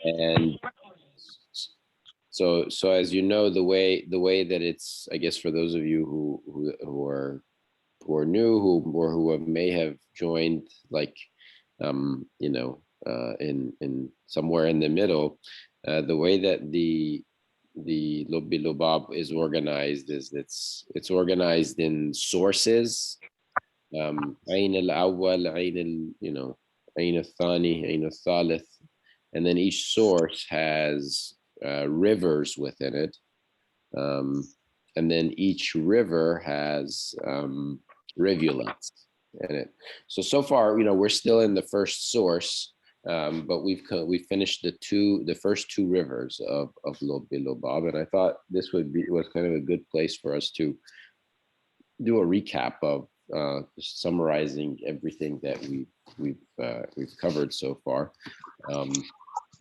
And so as you know, the way that it's, I guess for those of you who are new, who may have joined like in somewhere in the middle, the way that the Lubb-e Lubab is organized is it's organized in sources. Ayn al-awwal, Ayn al-thani, Ayn al-thalith, and then each source has rivers within it, and then each river has rivulets in it. So far, we're still in the first source, but we've finished the first two rivers of Lubb-e Lubab, and I thought this was kind of a good place for us to do a recap of just summarizing everything that we've covered so far.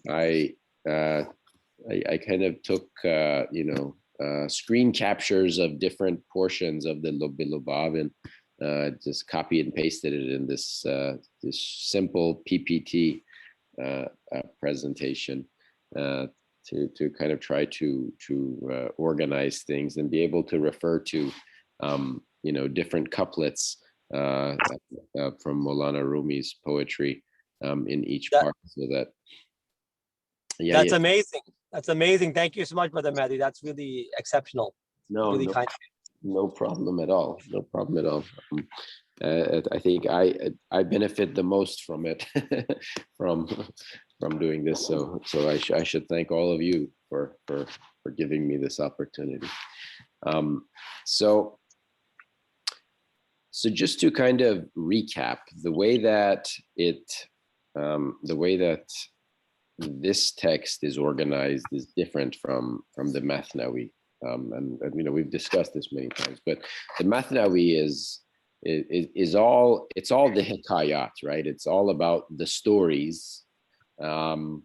I kind of took screen captures of different portions of the Lubb-e Lubab and just copied and pasted it in this simple PPT presentation to kind of try to organize things and be able to refer to different couplets from Mawlana Rumi's poetry in each part, so that that's amazing. That's amazing. Thank you so much, Brother Mathnawi. That's really exceptional. Kind. No problem at all. No problem at all. I think I benefit the most from it, from doing this. So I should thank all of you for giving me this opportunity. So just to kind of recap, the way that this text is organized is different from the Mathnawi, and we've discussed this many times. But the Mathnawi is all the hikayat, right? It's all about the stories, and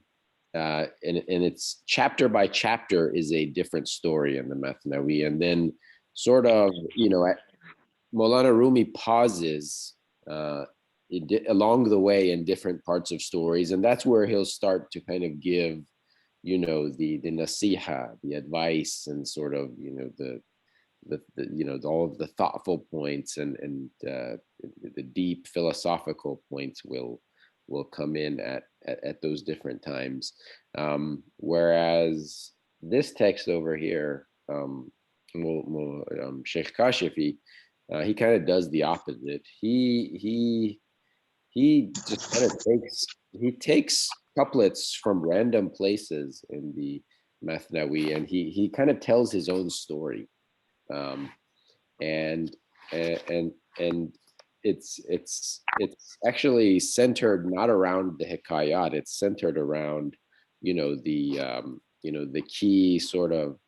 it's chapter by chapter is a different story in the Mathnawi, and then sort of Mawlana Rumi pauses along the way in different parts of stories, and that's where he'll start to kind of give the nasiha, the advice, and sort of all of the thoughtful points and the deep philosophical points will come in at those different times, whereas this text over here, Sheikh Kashifi, he kind of does the opposite. He just kind of takes couplets from random places in the Mathnawi, and he kind of tells his own story, and it's actually centered not around the hikayat. It's centered around the key sort of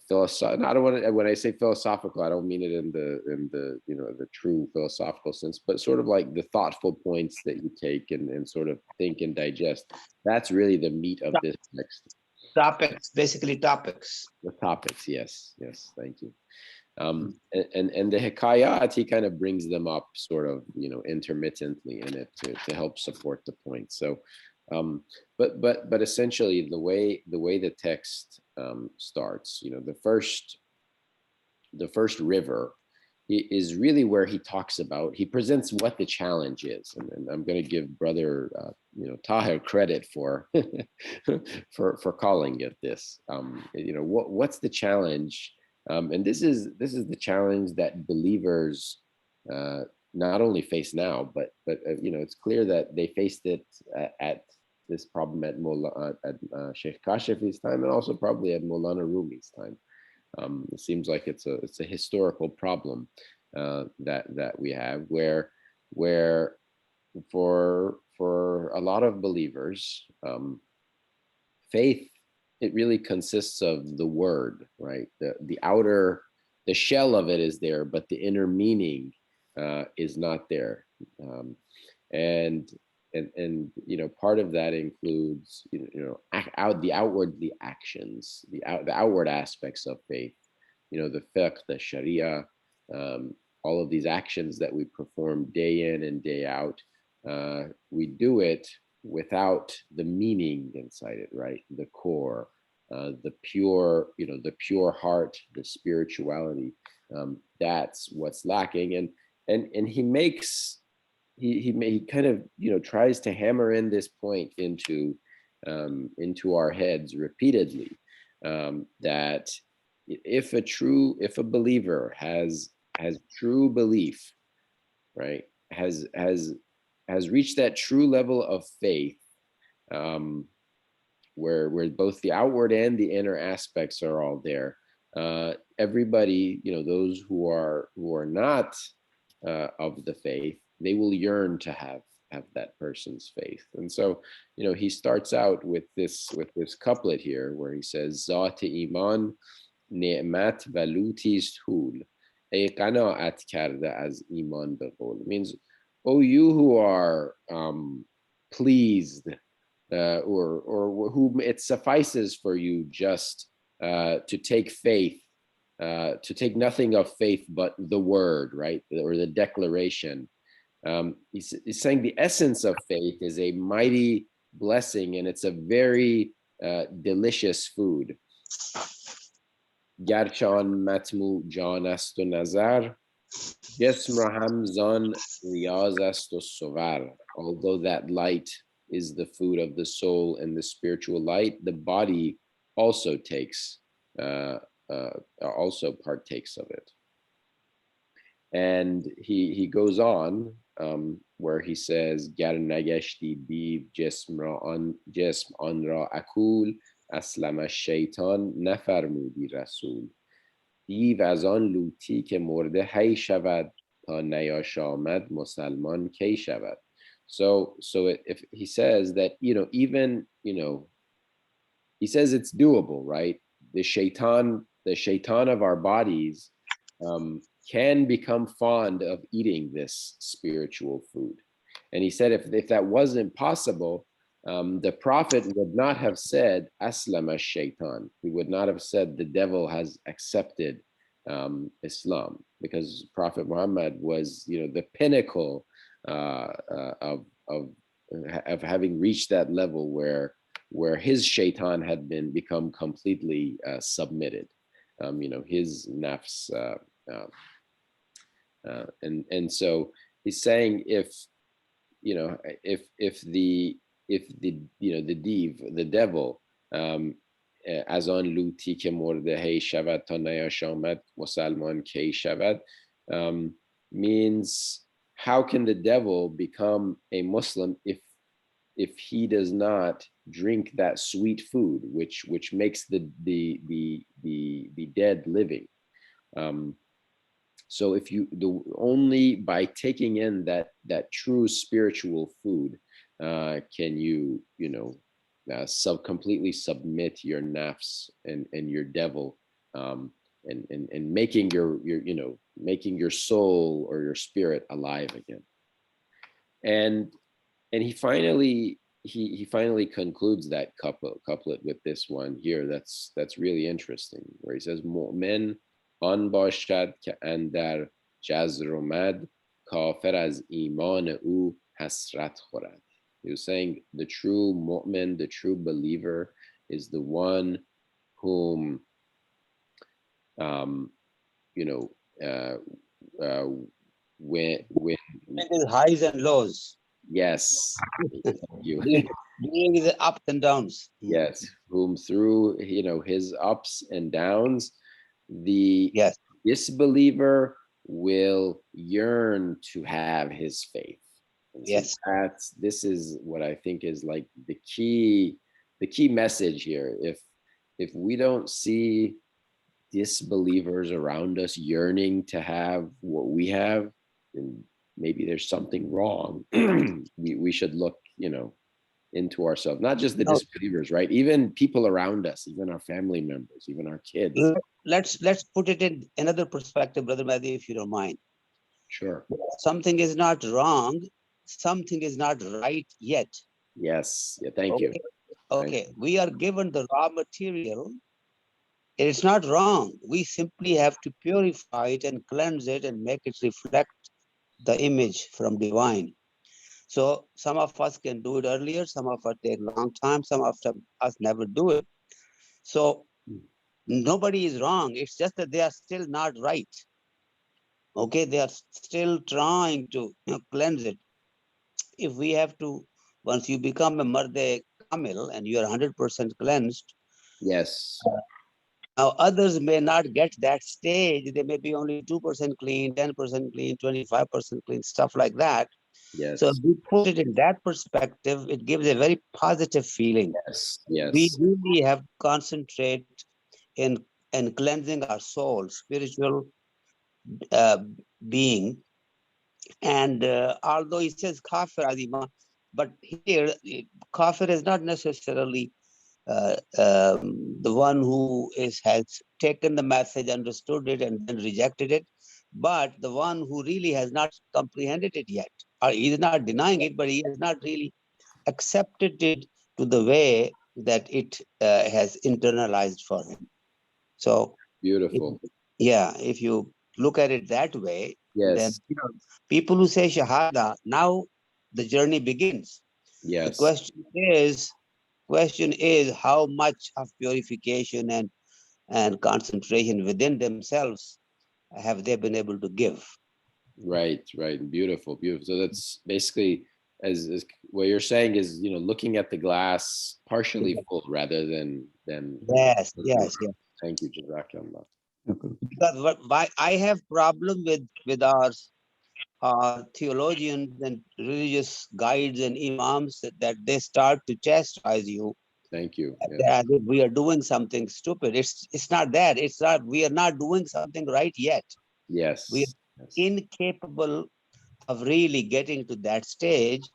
philosophical. I don't want to, when I say philosophical, I don't mean it in the true philosophical sense, but sort of like the thoughtful points that you take and sort of think and digest. That's really the meat of this text. Topics, basically topics. The topics, yes, thank you. And the hikayat, he kind of brings them up sort of intermittently in it to help support the point. So but essentially the way the text starts, the first river is really where he talks about, he presents what the challenge is, and I'm going to give Brother Tahir credit for for calling it this. What's the challenge, and this is the challenge that believers not only face now, but it's clear that they faced it at this problem at Mulla, at Sheikh Kashifi's time, and also probably at Mawlana Rumi's time. It seems like it's a historical problem that we have, where for a lot of believers, faith, it really consists of the word, right? The shell of it is there, but the inner meaning is not there, and part of that includes the actions, the outward aspects of faith, the fiqh, the sharia, all of these actions that we perform day in and day out. We do it without the meaning inside it, right? The core, the pure, the pure heart, the spirituality. That's what's lacking, and he kind of tries to hammer in this point into our heads repeatedly, that if a believer has true belief, right, has reached that true level of faith, where both the outward and the inner aspects are all there. Everybody, those who are not of the faith, they will yearn to have that person's faith. And so, he starts out with this couplet here, where he says, "Zat iman ne'mat valutis hul, ey qanaat karde az iman be qul." Means, oh, you who are pleased, or whom it suffices for you just to take faith, to take nothing of faith but the word, right, or the declaration. He's saying the essence of faith is a mighty blessing, and it's a very delicious food. Garchan matmu jan ast o nazar, jism ra ham zan riyaz ast o sovar. Although that light is the food of the soul and the spiritual light, the body also also partakes of it. And he goes on, where he says, "Gar nagashti div jism an ra akul, aslama shaitan nafarmudi rasul. Div az an luti ke morde hay shavad, ta nayashamad musalman ki shavad." So if he says that, even, he says it's doable, right? The shaitan of our bodies can become fond of eating this spiritual food. And he said if that wasn't possible, the prophet would not have said aslama shaitan. He would not have said the devil has accepted Islam, because Prophet Muhammad was, the pinnacle of having reached that level where his shaitan had become completely submitted. His nafs, and so he's saying if the the devil, as on luti ke morde hay shavad ta nayashamad musalman ki shavad, means, how can the devil become a Muslim if he does not drink that sweet food which makes the dead living? So if only by taking in that true spiritual food can you completely submit your nafs and your devil, and making making your soul or your spirit alive again. And he finally concludes that couplet with this one here that's really interesting, where he says, "Mu'min an bashad ke andar jazr omad, kafir az iman ou hasrat khorad." He was saying the true mu'min, the true believer, is the one whom when highs and lows. Yes. You. During the ups and downs. Yes, whom through his ups and downs, the disbeliever will yearn to have his faith. And yes. So this is what I think is like the key message here. If we don't see disbelievers around us yearning to have what we have, then maybe there's something wrong. we should look, into ourselves, not just the disbelievers, right? Even people around us, even our family members, even our kids. Let's put it in another perspective, Brother Mahdi, if you don't mind. Sure. Something is not wrong. Something is not right yet. Yes. Yeah. Thank you. Okay. We are given the raw material. It's not wrong. We simply have to purify it and cleanse it and make it reflect the image from divine. So some of us can do it earlier, some of us take long time, some of us never do it. So nobody is wrong. It's just that they are still not right. Okay, they are still trying to cleanse it. If we have to, once you become a Marde Kamil and you are 100% cleansed, Yes. now others may not get that stage. They may be only 2% clean, 10% clean, 25% clean, stuff like that. So if Yes. we put it in that perspective, it gives a very positive feeling. Yes. We Yes. really have to concentrate in cleansing our soul, spiritual uh, being. And although he says kafir adima, but here kafir is not necessarily the one who has taken the message, understood it, and then rejected it, but the one who really has not comprehended it yet. Or he is not denying it, but he has not really accepted it to the way that it has internalized for him. So, Beautiful. if you look at it that way, then Yes. people who say Shahada, now the journey begins. The Yes. question is how much of purification and concentration within themselves have they been able to give? Right. Right. Beautiful. Beautiful. So that's basically as what you're saying is, looking at the glass partially full rather than Yes, yes, yes. Thank you, Jazakallah. Because why I have problem with our theologians and religious guides and imams that they start to chastise you Thank you. as if we are doing something stupid. It's not that. It's not. We are not doing something right yet. Yes. We are incapable of really getting to that stage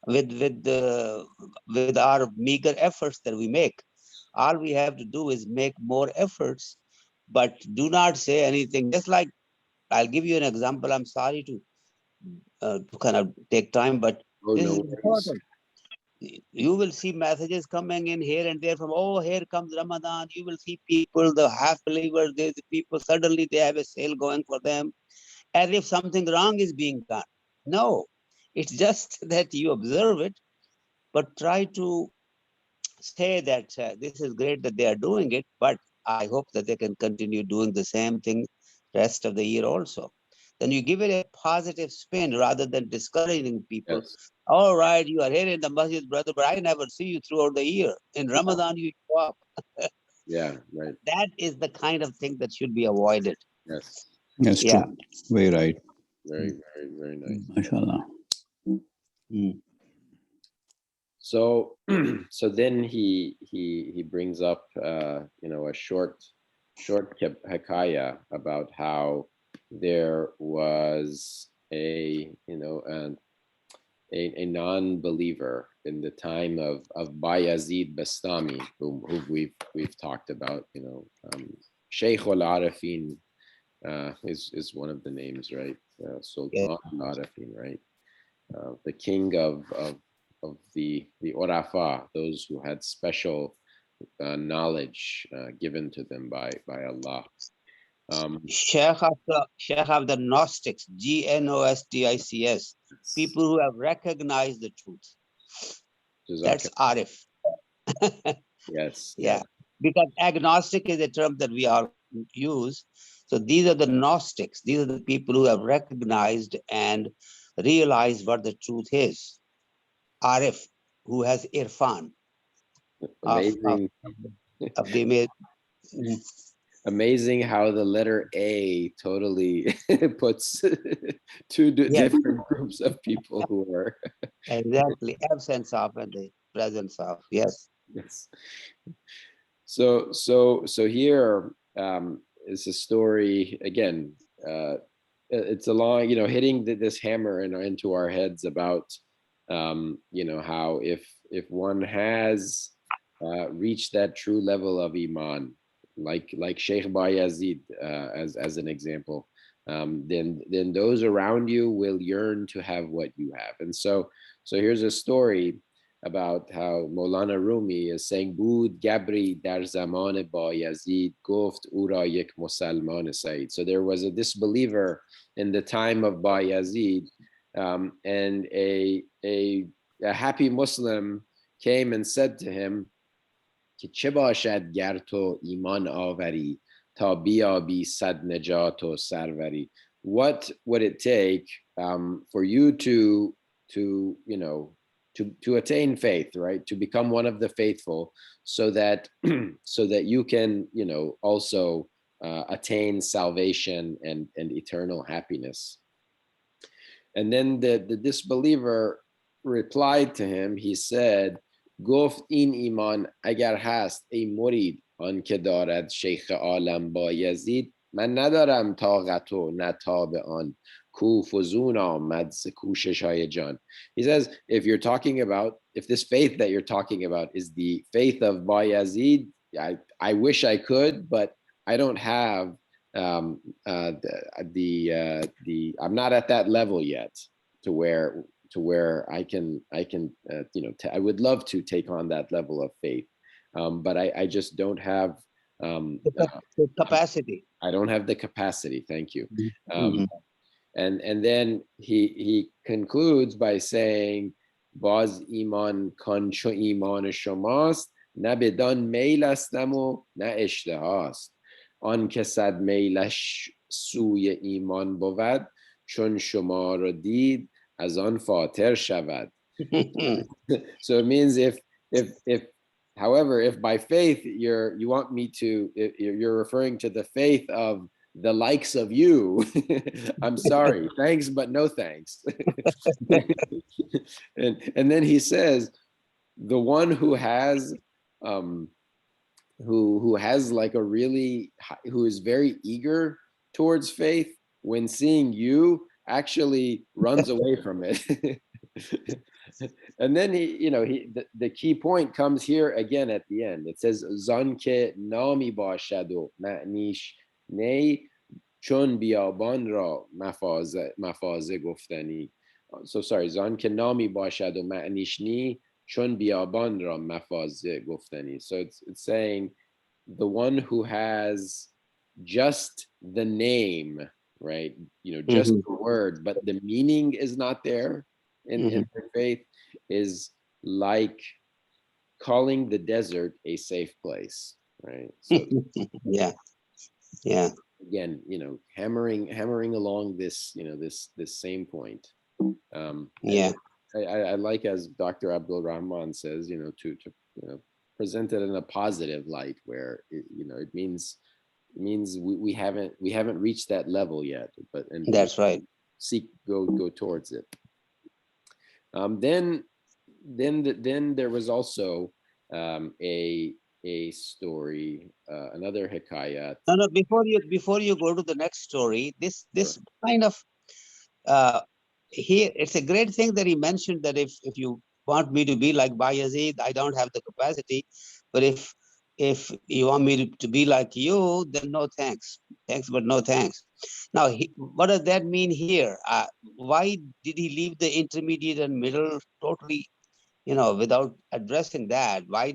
with our meager efforts that we make. All we have to do is make more efforts, but do not say anything. Just like I'll give you an example. I'm sorry to kind of take time, but this is important. You will see messages coming in here and there from, oh, here comes Ramadan. You will see people, the half believers, there's the people, suddenly they have a sale going for them as if something wrong is being done. No, it's just that you observe it, but try to say that this is great that they are doing it, but I hope that they can continue doing the same thing rest of the year also. Then you give it a positive spin rather than discouraging people. Yes. All right, you are here in the masjid, brother, but I never see you throughout the year. In Ramadan, you show up. Yeah. Right. That is the kind of thing that should be avoided. Yes. That's true. Very right. Very, very, very nice. MashaAllah. So, so then he brings up, a short hikaya about how there was a non-believer in the time of Bayazid Bastami, who we've talked about. Sheikh al-Arifin is one of the names, right? Sultan al-Arifin, right? The king of the Orafa, those who had special knowledge given to them by Allah. Sheikh of the Gnostics, Gnostics, people who have recognized the truth. That's Arif. Yes. Yeah, because agnostic is a term that we all use. So these are the Gnostics. These are the people who have recognized and realized what the truth is. Arif, who has Irfan. Amazing. Of the Amazing how the letter A totally puts two different groups of people who are exactly absence of and the presence of. Yes. Yes. So here is a story again. It's a long, hitting this hammer into our heads about, how if one has reached that true level of iman, like Sheikh Bayazid, as an example, then those around you will yearn to have what you have. And so here's a story about how Mawlana Rumi is saying, Bud Gabri dar zaman Bayazid goft ura yek musalman Said. So there was a disbeliever in the time of Bayazid and a happy Muslim came and said to him, که چه باشد گر تو ایمان آوری تا بیابی صد نجات و سروری. What would it take for you to attain faith, right? To become one of the faithful, so that you can also attain salvation and eternal happiness. And then the disbeliever replied to him. He said, گفت این ایمان اگر هست ای مرید آن که دارد شیخ عالم بایزید، من ندارم طاقت و نه تاب آن کو فزون آمد ز کوشش های جان. He says, if this faith that you're talking about is the faith of Bayazid, I wish I could, but I don't have I'm not at that level yet to where I can I would love to take on that level of faith, but I just don't have the capacity. I don't have the capacity. Thank you. And then he concludes by saying, باز ایمان کان چو ایمان شماست، نه بدان میل استم و نه اشتهاست. آن که صد میلش سوی ایمان بود، چون شما رو دید از آن فاتر شود. So it means if by faith you want me to, you're referring to the faith of the likes of you, I'm sorry, thanks but no thanks. and then he says, the one who has who has like a really, who is very eager towards faith, when seeing you actually runs away from it. And then the key point comes here again at the end. It says zanke nami bashado ma'nish nei chun biyaban ra mafaze guftani. So sorry, zanke nami bashado ma'nish ni chun biyaban ra mafaze guftani. So it's saying the one who has just the name, right? Just the word, but the meaning is not there in their faith, is like calling the desert a safe place, right? So yeah. Again, hammering along this, this same point. Yeah. I like, as Dr. Abdul Rahman says, to present it in a positive light, where it means we haven't reached that level yet, and that's right. Go towards it. Then there was also a story, another hikayat. No, before you go to the next story, this Sure. kind of here, it's a great thing that he mentioned that if you want me to be like Bayazid, I don't have the capacity, but if you want me to be like you, then no thanks. Thanks, but no thanks. Now, what does that mean here? Why did he leave the intermediate and middle totally, without addressing that? Why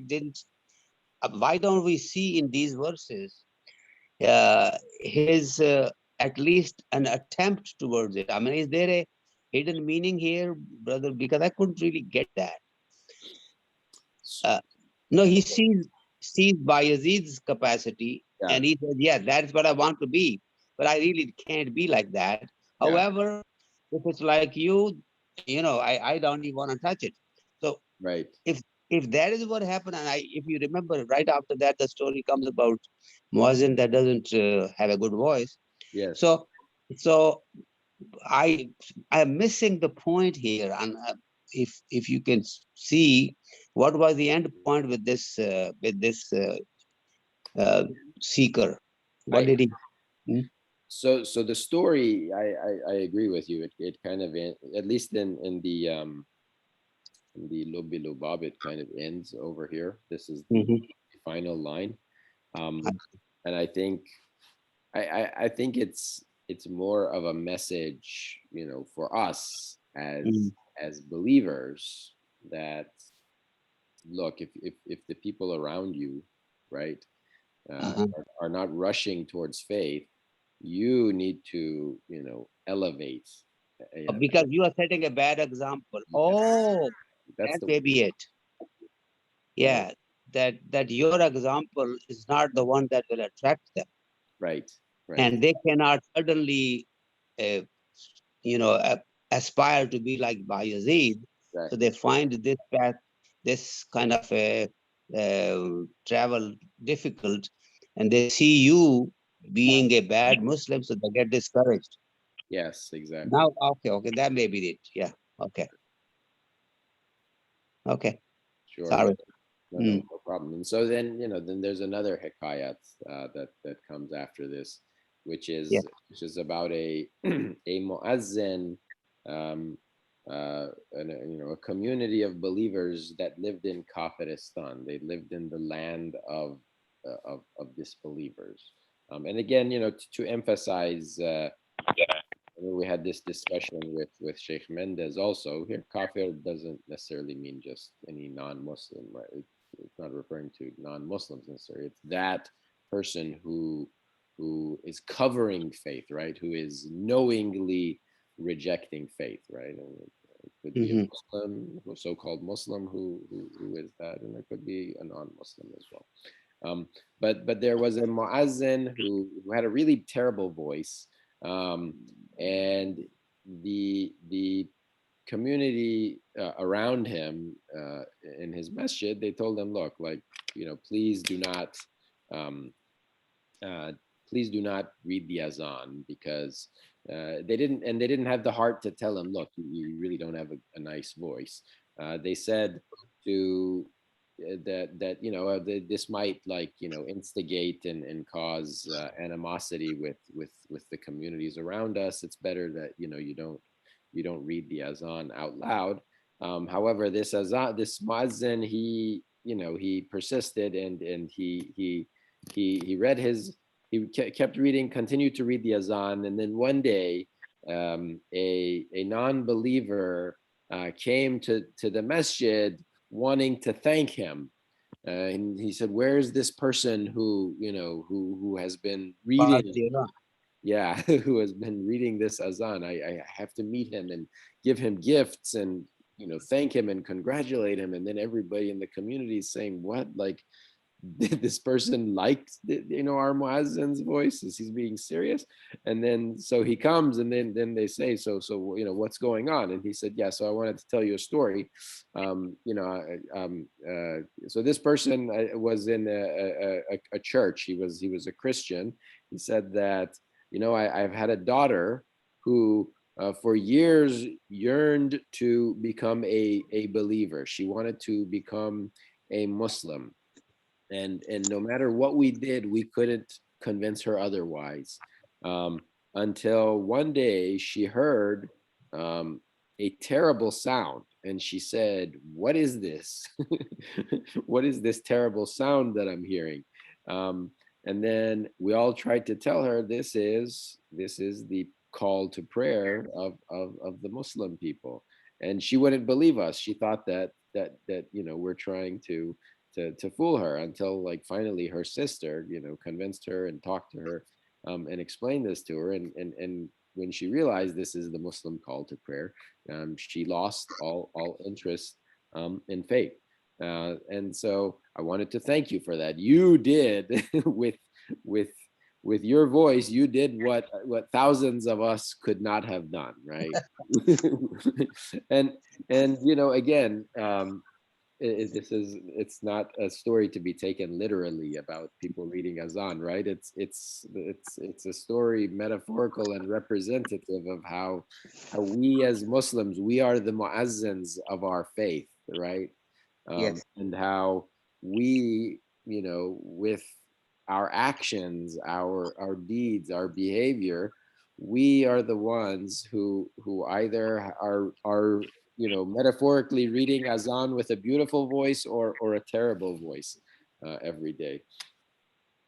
don't we see in these verses his at least an attempt towards it? I mean, is there a hidden meaning here, brother? Because I couldn't really get that. No, he sees Bayezid's capacity, and he says, yeah, that's what I want to be, but I really can't be like that. Yeah. However, if it's like you, I don't even want to touch it. So right. If that is what happened, and if you remember, right after that, the story comes about Muazzin that doesn't have a good voice. Yes. So I'm missing the point here, and if you can see what was the end point with this seeker, what did he? So the story, I agree with you. It kind of, at least in the Lubb-e Lubab, it kind of ends over here. This is the final line, and I think it's more of a message, for us as believers, that look, if the people around you, right, are not rushing towards faith, you need to elevate Yeah, Because you are setting a bad example. Oh, that's that the may be it. Yeah, that your example is not the one that will attract them, right. and they cannot suddenly, uh, aspire to be like Bayezid. So Exactly. they find this path, this kind of a travel difficult, and they see you being a bad Muslim, so they get discouraged. Yes, exactly. Now, okay, that may be it. Yeah, okay, Sure. sorry. No problem. And so then, then there's another hikayat that comes after this, which Yeah. is about a a muazzin, um, a community of believers that lived in Kafiristan. They lived in the land of disbelievers. And again, to emphasize. We had this discussion with Sheikh Mendez also. Here, kafir doesn't necessarily mean just any non-Muslim, right? It's not referring to non-Muslims necessarily. It's that person who is covering faith, right? Who is knowingly rejecting faith, right? And it could be a Muslim, a so-called Muslim who is that, and it could be a non-Muslim as well. But there was a muazzin who had a really terrible voice. And the community around him in his masjid, they told him, look, like, please do not um, please do not read the azan, because they didn't have the heart to tell him, look, you really don't have a nice voice. They said to that this might, like, instigate and cause animosity with the communities around us. It's better that you don't read the azan out loud. However, this muazzin, he persisted, and he read he kept reading, continued to read the azan, and then one day a non-believer came to the masjid wanting to thank him. And he said, where's this person who has been reading, yeah, who has been reading this azan? I have to meet him and give him gifts and thank him and congratulate him. And then everybody in the community is saying, what, like, this person liked our muazzin's voice? Is he's being serious? And then so he comes, and then they say, so what's going on? And he said, yeah, so I wanted to tell you a story. So this person was in a church. He was a Christian. He said that I've had a daughter who for years yearned to become a believer. She wanted to become a Muslim. And no matter what we did, we couldn't convince her otherwise, until one day she heard a terrible sound, and she said, what is this? What is this terrible sound that I'm hearing? And then we all tried to tell her, this is the call to prayer of the Muslim people. And she wouldn't believe us. She thought that we're trying to fool her, until, like, finally her sister convinced her and talked to her, and explained this to her. And when she realized this is the Muslim call to prayer, she lost all interest in faith. And so I wanted to thank you for that. You did with your voice, you did what thousands of us could not have done, right? and again, it's not a story to be taken literally about people reading azan, right? It's a story metaphorical and representative of how we as Muslims, we are the muazzins of our faith, right? Yes. And how we, with our actions, our deeds, our behavior, we are the ones who either are metaphorically reading azan with a beautiful voice or a terrible voice every day.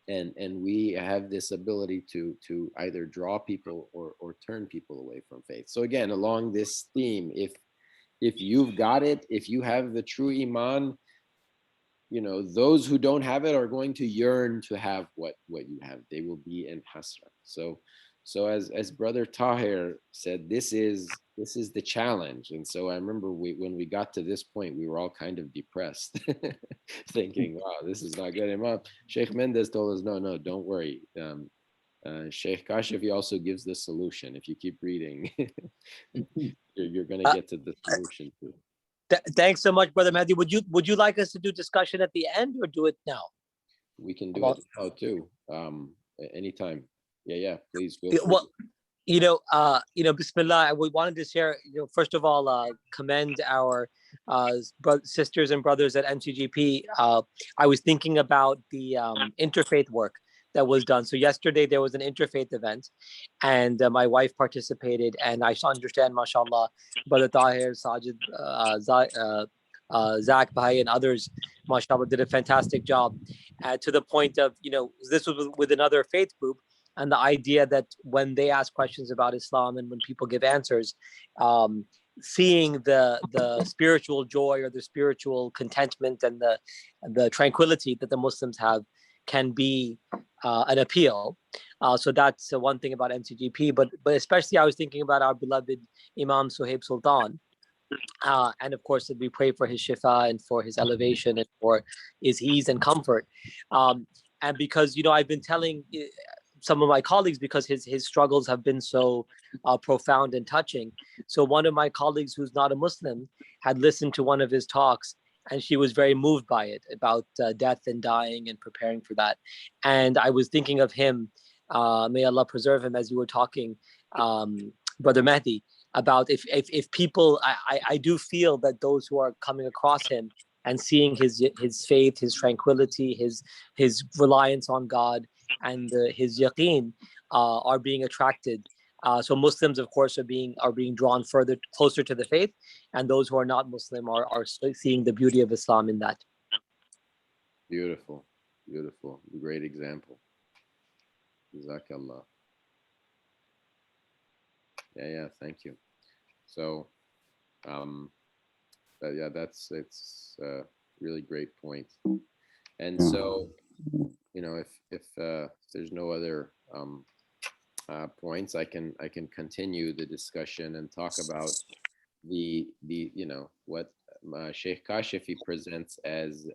And we have this ability to either draw people or turn people away from faith. So again, along this theme, if you've got it, if you have the true iman, those who don't have it are going to yearn to have what you have. They will be in hasra. So So as Brother Tahir said, this is the challenge. And so I remember when we got to this point, we were all kind of depressed, thinking, wow, this is not good. Imam Sheikh Mendez told us, no, don't worry. Sheikh Kashifi also gives the solution. If you keep reading, you're going to get to the solution too. Thanks so much, Brother Mehdi. Would you like us to do discussion at the end or do it now? We can do it now too. Anytime. Yeah, please feel free. Well, Bismillah, we wanted to share, first of all, commend our sisters and brothers at MCGP. I was thinking about the interfaith work that was done. So yesterday there was an interfaith event and my wife participated, and I understand, mashallah, Brother Tahir, Sajid, Zach Bhai and others, mashallah, did a fantastic job to the point of, this was with another faith group. And the idea that when they ask questions about Islam and when people give answers, seeing the spiritual joy or the spiritual contentment and the tranquility that the Muslims have can be an appeal. So that's one thing about MCGP. But especially I was thinking about our beloved Imam Suhaib Sultan. And of course, we pray for his shifa and for his elevation and for his ease and comfort. And because, I've been telling some of my colleagues, because his struggles have been so profound and touching. So one of my colleagues who's not a Muslim had listened to one of his talks, and she was very moved by it, about death and dying and preparing for that. And I was thinking of him, may Allah preserve him, as you were talking, Brother Mehdi, about if people, I do feel that those who are coming across him and seeing his faith, his tranquility, his reliance on God, and his yaqeen are being attracted. So Muslims, of course, are being drawn closer to the faith, and those who are not Muslim are seeing the beauty of Islam in that. Beautiful, great example. Jazakallah. Yeah, thank you. So, it's a really great point. And so, if there's no other points, I can continue the discussion and talk about the what Sheikh Kashifi presents as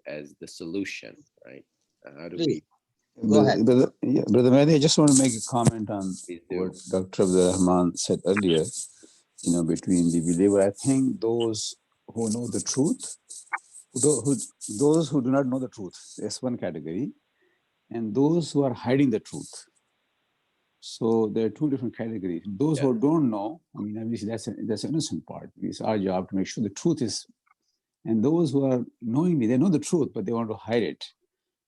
the solution, right? How do we? Go ahead. Brother Mehdi, I just want to make a comment on what Dr. Abdul Rahman said earlier. Between the believer, I think those who know the truth, those who do not know the truth, that's one category, and those who are hiding the truth. So there are two different categories. Those who don't know, obviously that's the innocent part. It's our job to make sure the truth is, and those who are knowingly, they know the truth, but they want to hide it.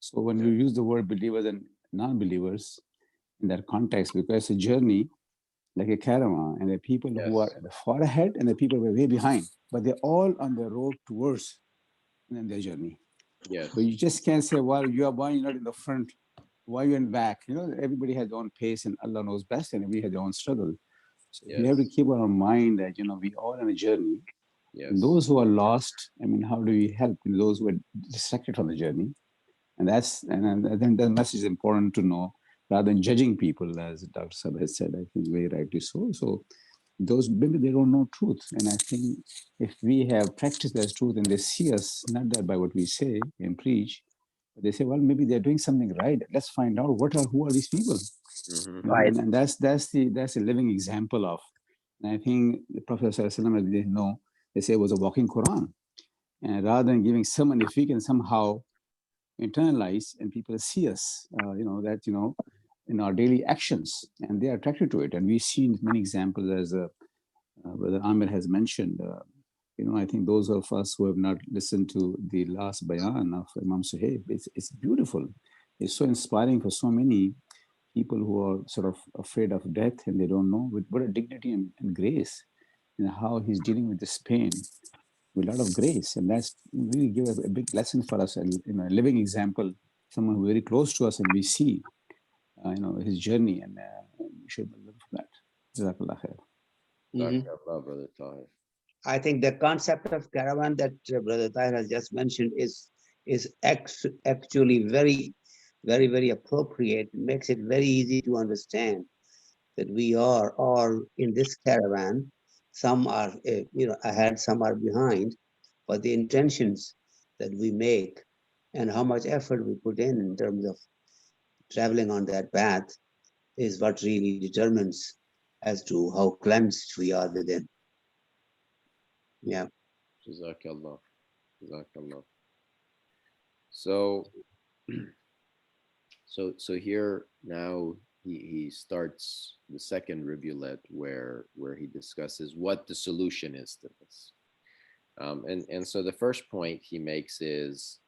So when you use the word believers and non-believers in that context, because it's a journey like a caravan, and the people who are far ahead and the people who are way behind, but they're all on the road towards their journey. Yes. But you just can't say, well, you are why you're not in the front, why you're in back. Everybody has their own pace, and Allah knows best, and we have their own struggle. So we have to keep our mind that we all on a journey. Yes. And those who are lost, how do we help those who are distracted from the journey? And I think that message is important to know, rather than judging people, as Dr. Sab has said, I think very rightly so. So those, maybe they don't know truth. And I think if we have practiced that truth and they see us, not that by what we say and preach, but they say, well, maybe they're doing something right. Let's find out who are these people. Mm-hmm. Right. And that's a living example of, and I think the Prophet ﷺ, as they know, they say it was a walking Quran. And rather than giving someone, if we can somehow internalize and people see us, in our daily actions, and they are attracted to it. And we've seen many examples, as Brother Amir has mentioned. I think those of us who have not listened to the last bayan of Imam Suhaib, it's beautiful. It's so inspiring for so many people who are sort of afraid of death, and they don't know with what a dignity and grace, and how he's dealing with this pain with a lot of grace. And that's really give a big lesson for us, a living example, someone who very close to us, and we see his journey, and we should learn from that. Jazakallah khair. Brother Tahir. I think the concept of caravan that Brother Tahir has just mentioned is actually very, very, very appropriate. It makes it very easy to understand. that we are all in this caravan. Some are, ahead, some are behind, but the intentions that we make and how much effort we put in terms of traveling on that path is what really determines as to how cleansed we are within. Yeah. Jazakallah. Jazakallah. So, so here now he starts the second rivulet where he discusses what the solution is to this. And so the first point he makes is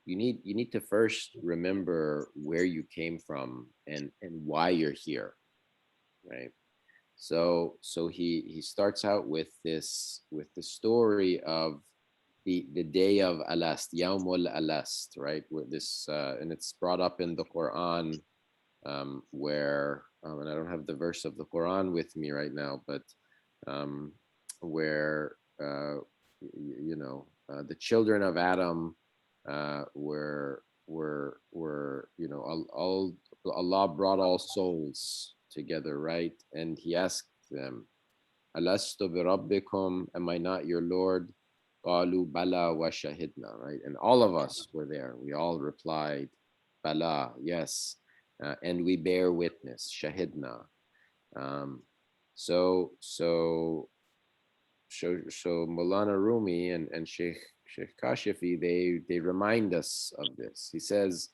you need to first remember where you came from and why you're here, right? So he starts out with the story of the day of Alast, Yawmul Alast, right? With this and it's brought up in the Quran, where and I don't have the verse of the Quran with me right now, but where the children of Adam were Allah brought all souls together, right? And he asked them, Alastu bi rabbikum, am I not your Lord? Qalu bala wa shahidna, right? And all of us were there. We all replied, bala, yes, and we bear witness, shahidna. So Mawlana Rumi and Sheikh Kashifi, they remind us of this. He says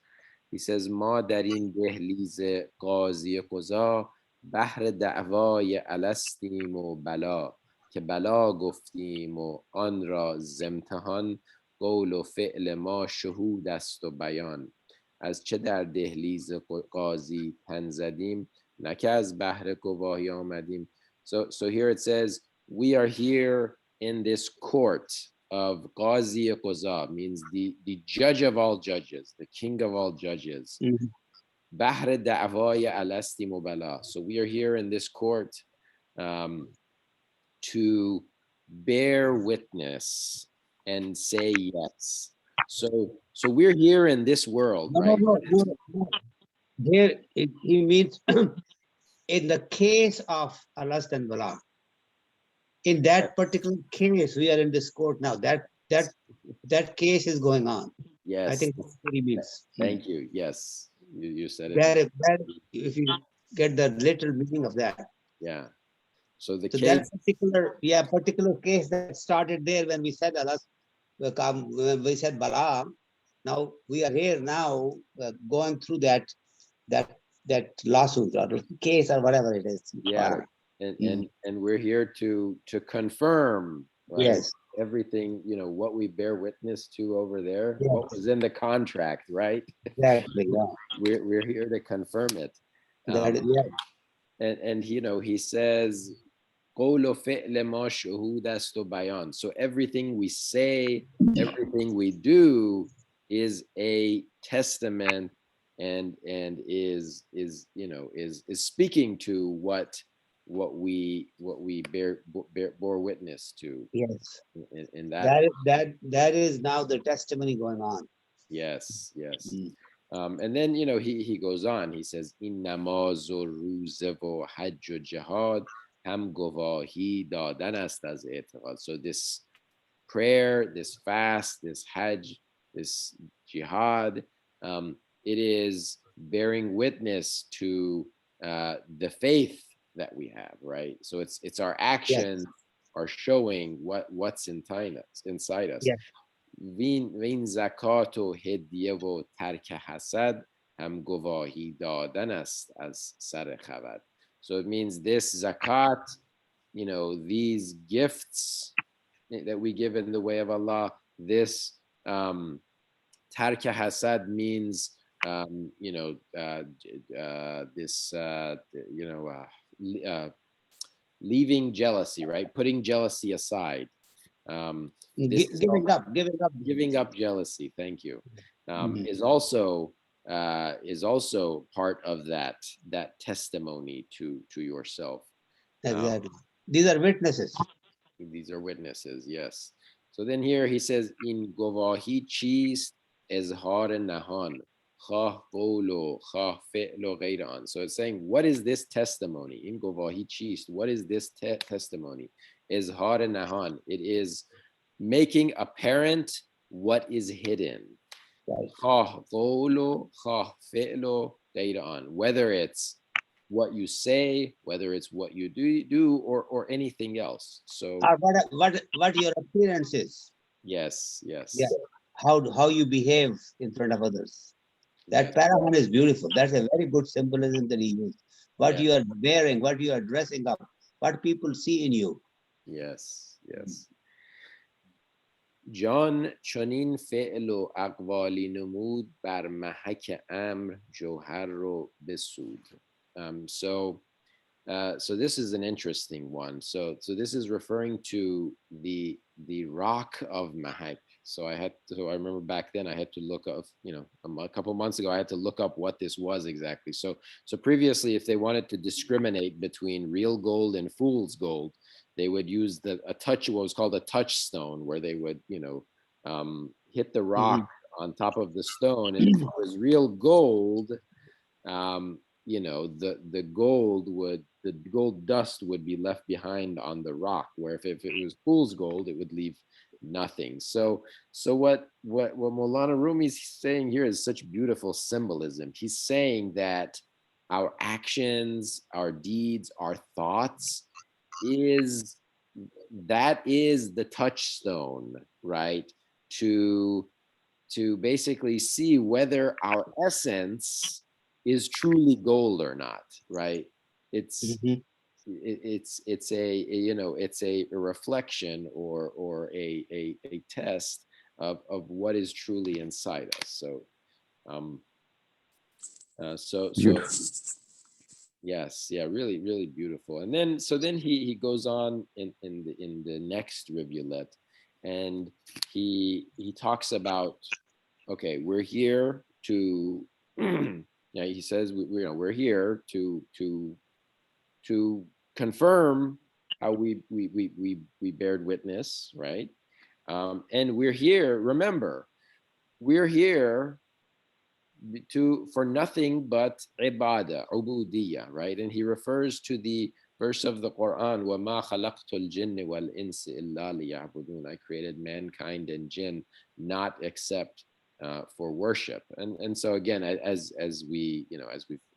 ما در این دهلیز قاضی قضا بحر دعوای الستیم و بلا که بلا گفتیم و آن را زمتحان قول و فعل ما شهود است و بیان از چه در دهلیز قاضی تن زدیم نه که از بحر گواهی آمدیم. So here it says we are here in this court of Qazi Qaza, means the judge of all judges, the king of all judges. Bahr da'waya alasti mubala. So we are here in this court to bear witness and say yes. So we're here in this world, right? No. Here he means in the case of Alast and Bala. In that particular case, we are in this court now. That case is going on. Yes. I think that's what he means. Thank you. Yes. You said it. That, if you get the literal meaning of that. Yeah. So the So case. that particular case that started there when we said Allah, when we said Bala. Now we are here now going through that lawsuit or case or whatever it is. Yeah. And we're here to confirm, right? Yes. Everything, what we bear witness to over there, Yes. what was in the contract, right? Exactly. Yeah. We're here to confirm it. Yeah. And he says, قول فعل ما شهود است و بیان. So everything we say, everything we do is a testament and is speaking to what we bore witness to. Yes. In that is now the testimony going on. Yes. And then he goes on. He says in namaz و روزه و حج و جهاد هم گواهی دادن است از اعتقاد. So this prayer, this fast, this hajj, this jihad, it is bearing witness to the faith that we have, right? So it's our actions are showing what's inside us. Yes. وین زکات و هدیه و ترک حسد هم گواهی دادن است از سر خبر. So it means this zakat, these gifts that we give in the way of Allah, this tarka hasad means leaving jealousy, right? Putting jealousy aside. Giving up jealousy. Thank you. Is also part of that testimony to yourself. Exactly. These are witnesses. These are witnesses. Yes. So then here he says in govahi cheese izhar nahan خواه قول و خواه فعل و غیر آن. So it's saying, what is this testimony? این گواهی چیست? What is this testimony? اظهار نهان. It is making apparent what is hidden. خواه قول و خواه فعل و غیر آن. Whether it's what you say, whether it's what you do or anything else. So what your appearance is. yes. Yeah. How you behave in front of others. That Yes. paragon is beautiful. That's a very good symbolism that he used. What Yeah. you are wearing, what you are dressing up, what people see in you. Yes. جان چنین فعل و اقوالی نمود بر محک امر جوهر رو بسود. So this is an interesting one. So this is referring to the rock of Mahak. So I remember back then I had to look up, a couple months ago I had to look up what this was exactly. So previously, if they wanted to discriminate between real gold and fool's gold, they would use what was called a touchstone, where they would hit the rock on top of the stone, and if it was real gold, the gold dust would be left behind on the rock, where if it was fool's gold, it would leave nothing. So what Mawlana Rumi is saying here is such beautiful symbolism. He's saying that our actions, our deeds, our thoughts is the touchstone, right? To basically see whether our essence is truly gold or not, right? It's a reflection or a test of what is truly inside us. So yes, yeah, really, really beautiful. And then he goes on in the next rivulet, and he talks about, okay, we're here to yeah, he says we're here to confirm how we bared witness, right? And we're here, remember, we're here for nothing but ibadah, ubudiyah, right? And he refers to the verse of the Quran, وَمَا خَلَقْتُ الْجِنِّ وَالْإِنسِ إِلَّا لِيَعْبُدُونَ. I created mankind and jinn not except for worship. And so again, as we've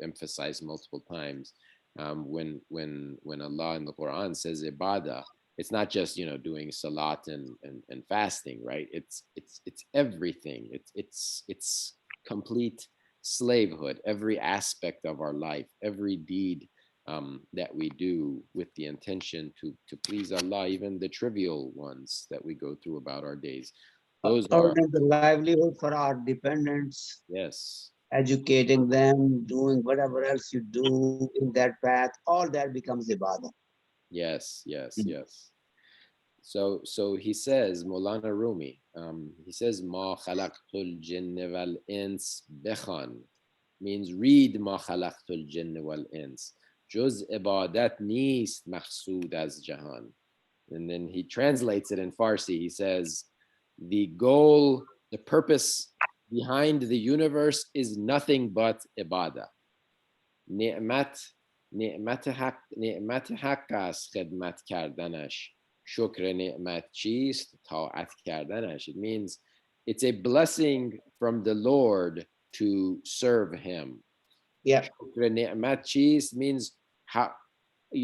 emphasized multiple times, when Allah in the Quran says ibadah, it's not just doing salat and fasting, right? It's everything. It's complete slavehood, every aspect of our life, every deed that we do with the intention to please Allah, even the trivial ones that we go through about our days. Those are the livelihood for our dependents. Yes. Educating them, doing whatever else you do in that path, all that becomes ibadah. Yes. So he says, Maulana Rumi, he says, Ma khalaqtul jinni wal ins bekhan, means read Ma khalaqtul jinni wal ins. Juz ibadat neest maqsood az jahan. And then he translates it in Farsi. He says, the goal, the purpose behind the universe is nothing but ibadah. Ni'mat haqas khidmat kardanash. Shukr ni'mat chist ta'at kardanash. It means it's a blessing from the Lord to serve him. Yeah. Shukr ni'mat chist means how do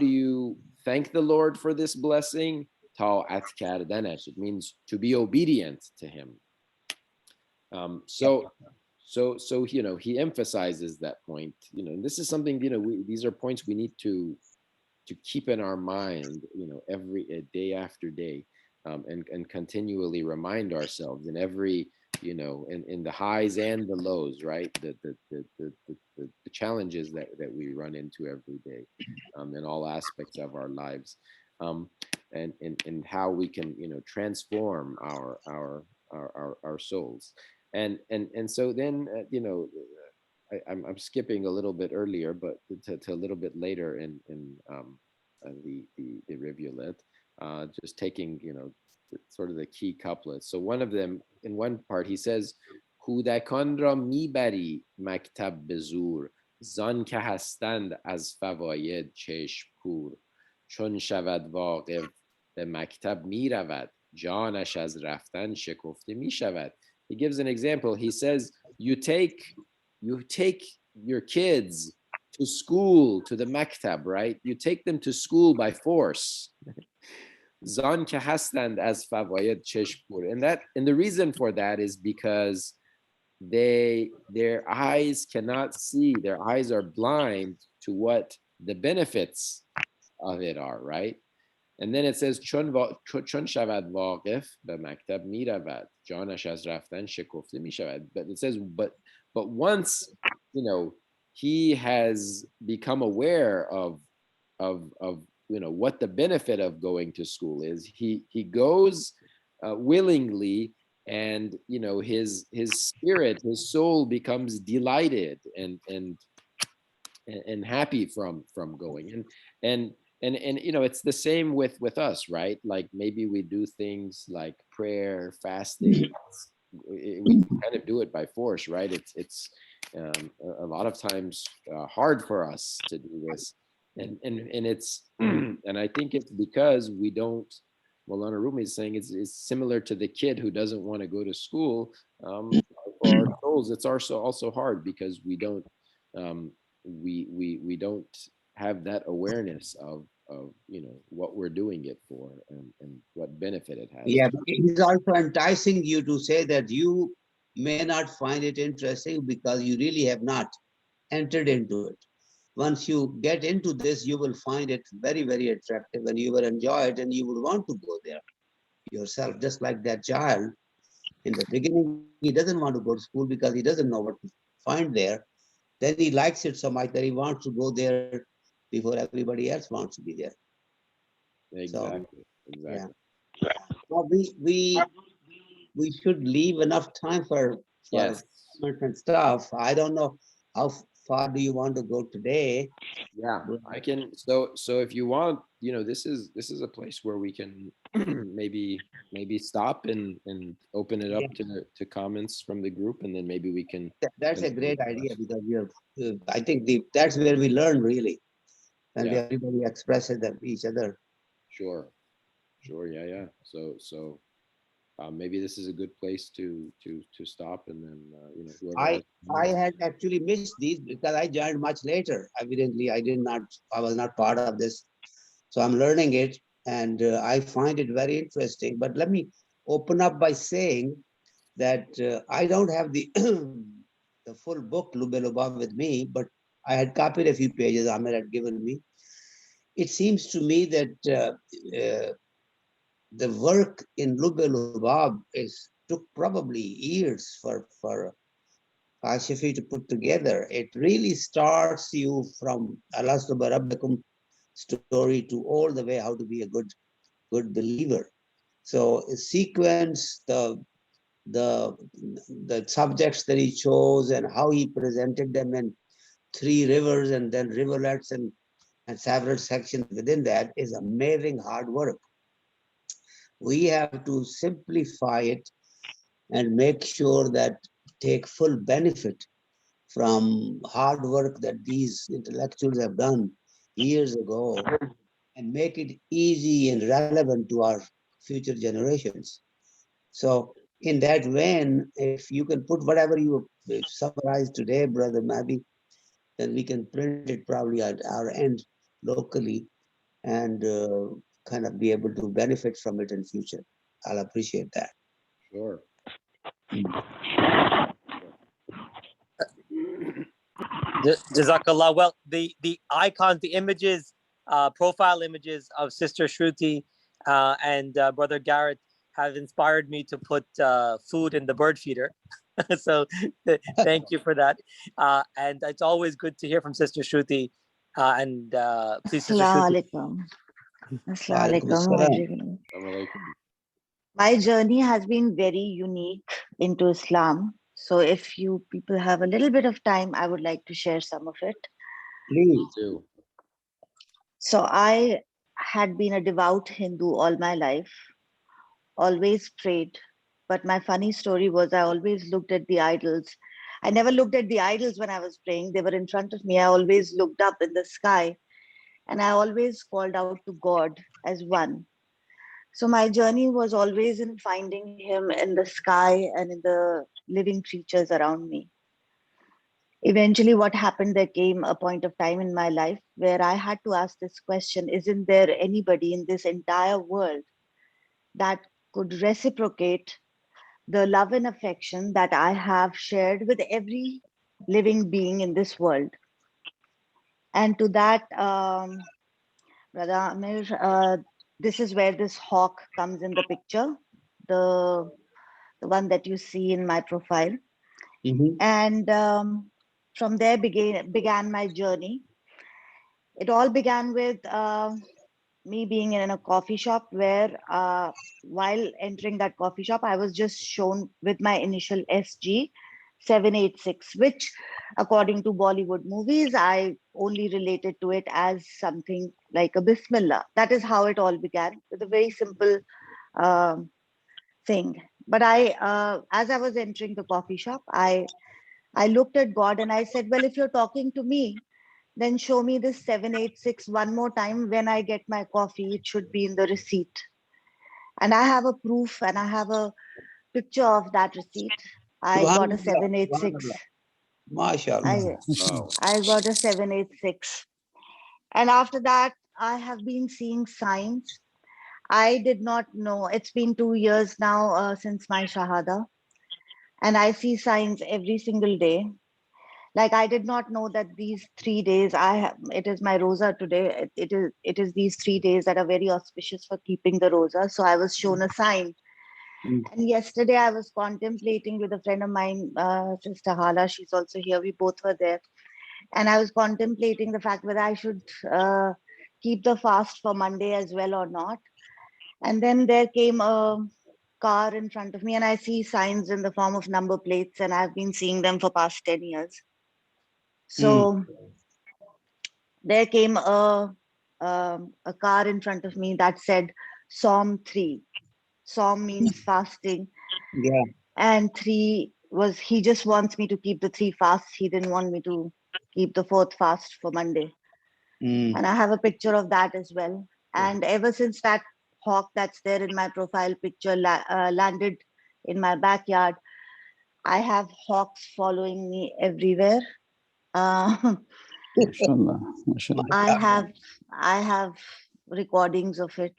you thank the Lord for this blessing? Ta'at kardanash. It means to be obedient to him. So he emphasizes that point. This is something, these are points we need to keep in our mind, every day after day, and continually remind ourselves in every, in the highs and the lows, right? The challenges that we run into every day, in all aspects of our lives, and how we can, transform our souls. And so then, I'm skipping a little bit earlier, but to a little bit later in the rivulet. just taking, sort of the key couplets. So one of them, in one part, he says, کودکان را میبری مکتب به زور زان که هستند از فواید چشم کور چون شود واقف به مکتب میرود جانش از رفتن شکفته میشود. He gives an example. He says, you take your kids to school, to the maktab, right? You take them to school by force. Zan ke hastand as fawayed cheshpur. And the reason for that is because their eyes cannot see, their eyes are blind to what the benefits of it are, right? And then it says, chun shavad waqif be maktab miravad janash az raftan shekofte mishavad. But it says, but once he has become aware of what the benefit of going to school is, he goes willingly, and his spirit, his soul becomes delighted and happy from going. And it's the same with us, right? Like maybe we do things like prayer, fasting. We kind of do it by force, right? It's a lot of times hard for us to do this, and it's and I think it's because we don't. Mawlana Rumi is saying it's similar to the kid who doesn't want to go to school. For our souls, it's also hard because we don't we don't have that awareness of what we're doing it for and what benefit it has. Yeah, but it is also enticing you to say that you may not find it interesting because you really have not entered into it. Once you get into this, you will find it very, very attractive and you will enjoy it and you will want to go there yourself. Just like that child, in the beginning, he doesn't want to go to school because he doesn't know what to find there. Then he likes it so much that he wants to go there before everybody else wants to be there. Exactly. So, yeah. Well, we should leave enough time for Yes. comments and stuff. I don't know how far do you want to go today. Yeah, I can. So if you want, this is a place where we can maybe stop and open it up to comments from the group, and then maybe we can. That's a great idea because I think that's where we learn really, and everybody expresses them each other. Sure, yeah. So maybe this is a good place to stop, and then whoever I had actually missed these because I joined much later. Evidently, I was not part of this, so I'm learning it, and I find it very interesting. But let me open up by saying that I don't have the the full book Lubb-e Lubab with me, but I had copied a few pages Ahmed had given me. It seems to me that the work in Lubb-e Lubab took probably years for Kashifi to put together. It really starts you from Alastu Rabbakum story to all the way how to be a good believer. So sequence the subjects that he chose and how he presented them in 3 rivers and then rivulets and several sections within that is amazing hard work. We have to simplify it and make sure that take full benefit from hard work that these intellectuals have done years ago and make it easy and relevant to our future generations. So in that vein, if you can put whatever you summarized today, Brother Mabi, then we can print it probably at our end locally and kind of be able to benefit from it in future. I'll appreciate that. Sure. Jazakallah. Well, the icons, the images, profile images of Sister Shruti and Brother Garrett have inspired me to put food in the bird feeder. So thank you for that. And it's always good to hear from Sister Shruti. And please, Sister Shruti. Assalamualaikum. My journey has been very unique into Islam. So if you people have a little bit of time, I would like to share some of it. Please do. So I had been a devout Hindu all my life, always prayed. But my funny story was I always looked at the idols. I never looked at the idols when I was praying. They were in front of me. I always looked up in the sky and I always called out to God as one. So my journey was always in finding him in the sky and in the living creatures around me. Eventually, what happened, there came a point of time in my life where I had to ask this question: isn't there anybody in this entire world that could reciprocate the love and affection that I have shared with every living being in this world? And to that, Brother Amir, this is where this hawk comes in the picture, the, the one that you see in my profile. And from there began my journey. It all began with me being in a coffee shop where while entering that coffee shop, I was just shown with my initial SG 786, which according to Bollywood movies, I only related to it as something like a Bismillah. That is how it all began, with a very simple um thing. But as I was entering the coffee shop, I looked at God and I said, well, if you're talking to me, then show me this 786 one more time. When I get my coffee, it should be in the receipt. And I have a proof and I have a picture of that receipt. I got a 786. MashaAllah. I got a 786. And after that, I have been seeing signs. I did not know. It's been 2 years now since my Shahada. And I see signs every single day. Like I did not know that these 3 days it is my rosa today. It is these 3 days that are very auspicious for keeping the rosa. So I was shown a sign. And yesterday I was contemplating with a friend of mine, Sister Hala. She's also here. We both were there. And I was contemplating the fact whether I should keep the fast for Monday as well or not. And then there came a car in front of me and I see signs in the form of number plates, and I've been seeing them for past 10 years. So there came a car in front of me that said Psalm 3. Psalm means fasting. Yeah. And 3 was, he just wants me to keep the 3 fasts. He didn't want me to keep the 4th fast for Monday. And I have a picture of that as well. And ever since that hawk that's there in my profile picture landed in my backyard, I have hawks following me everywhere. Mashallah, mashallah. I have recordings of it.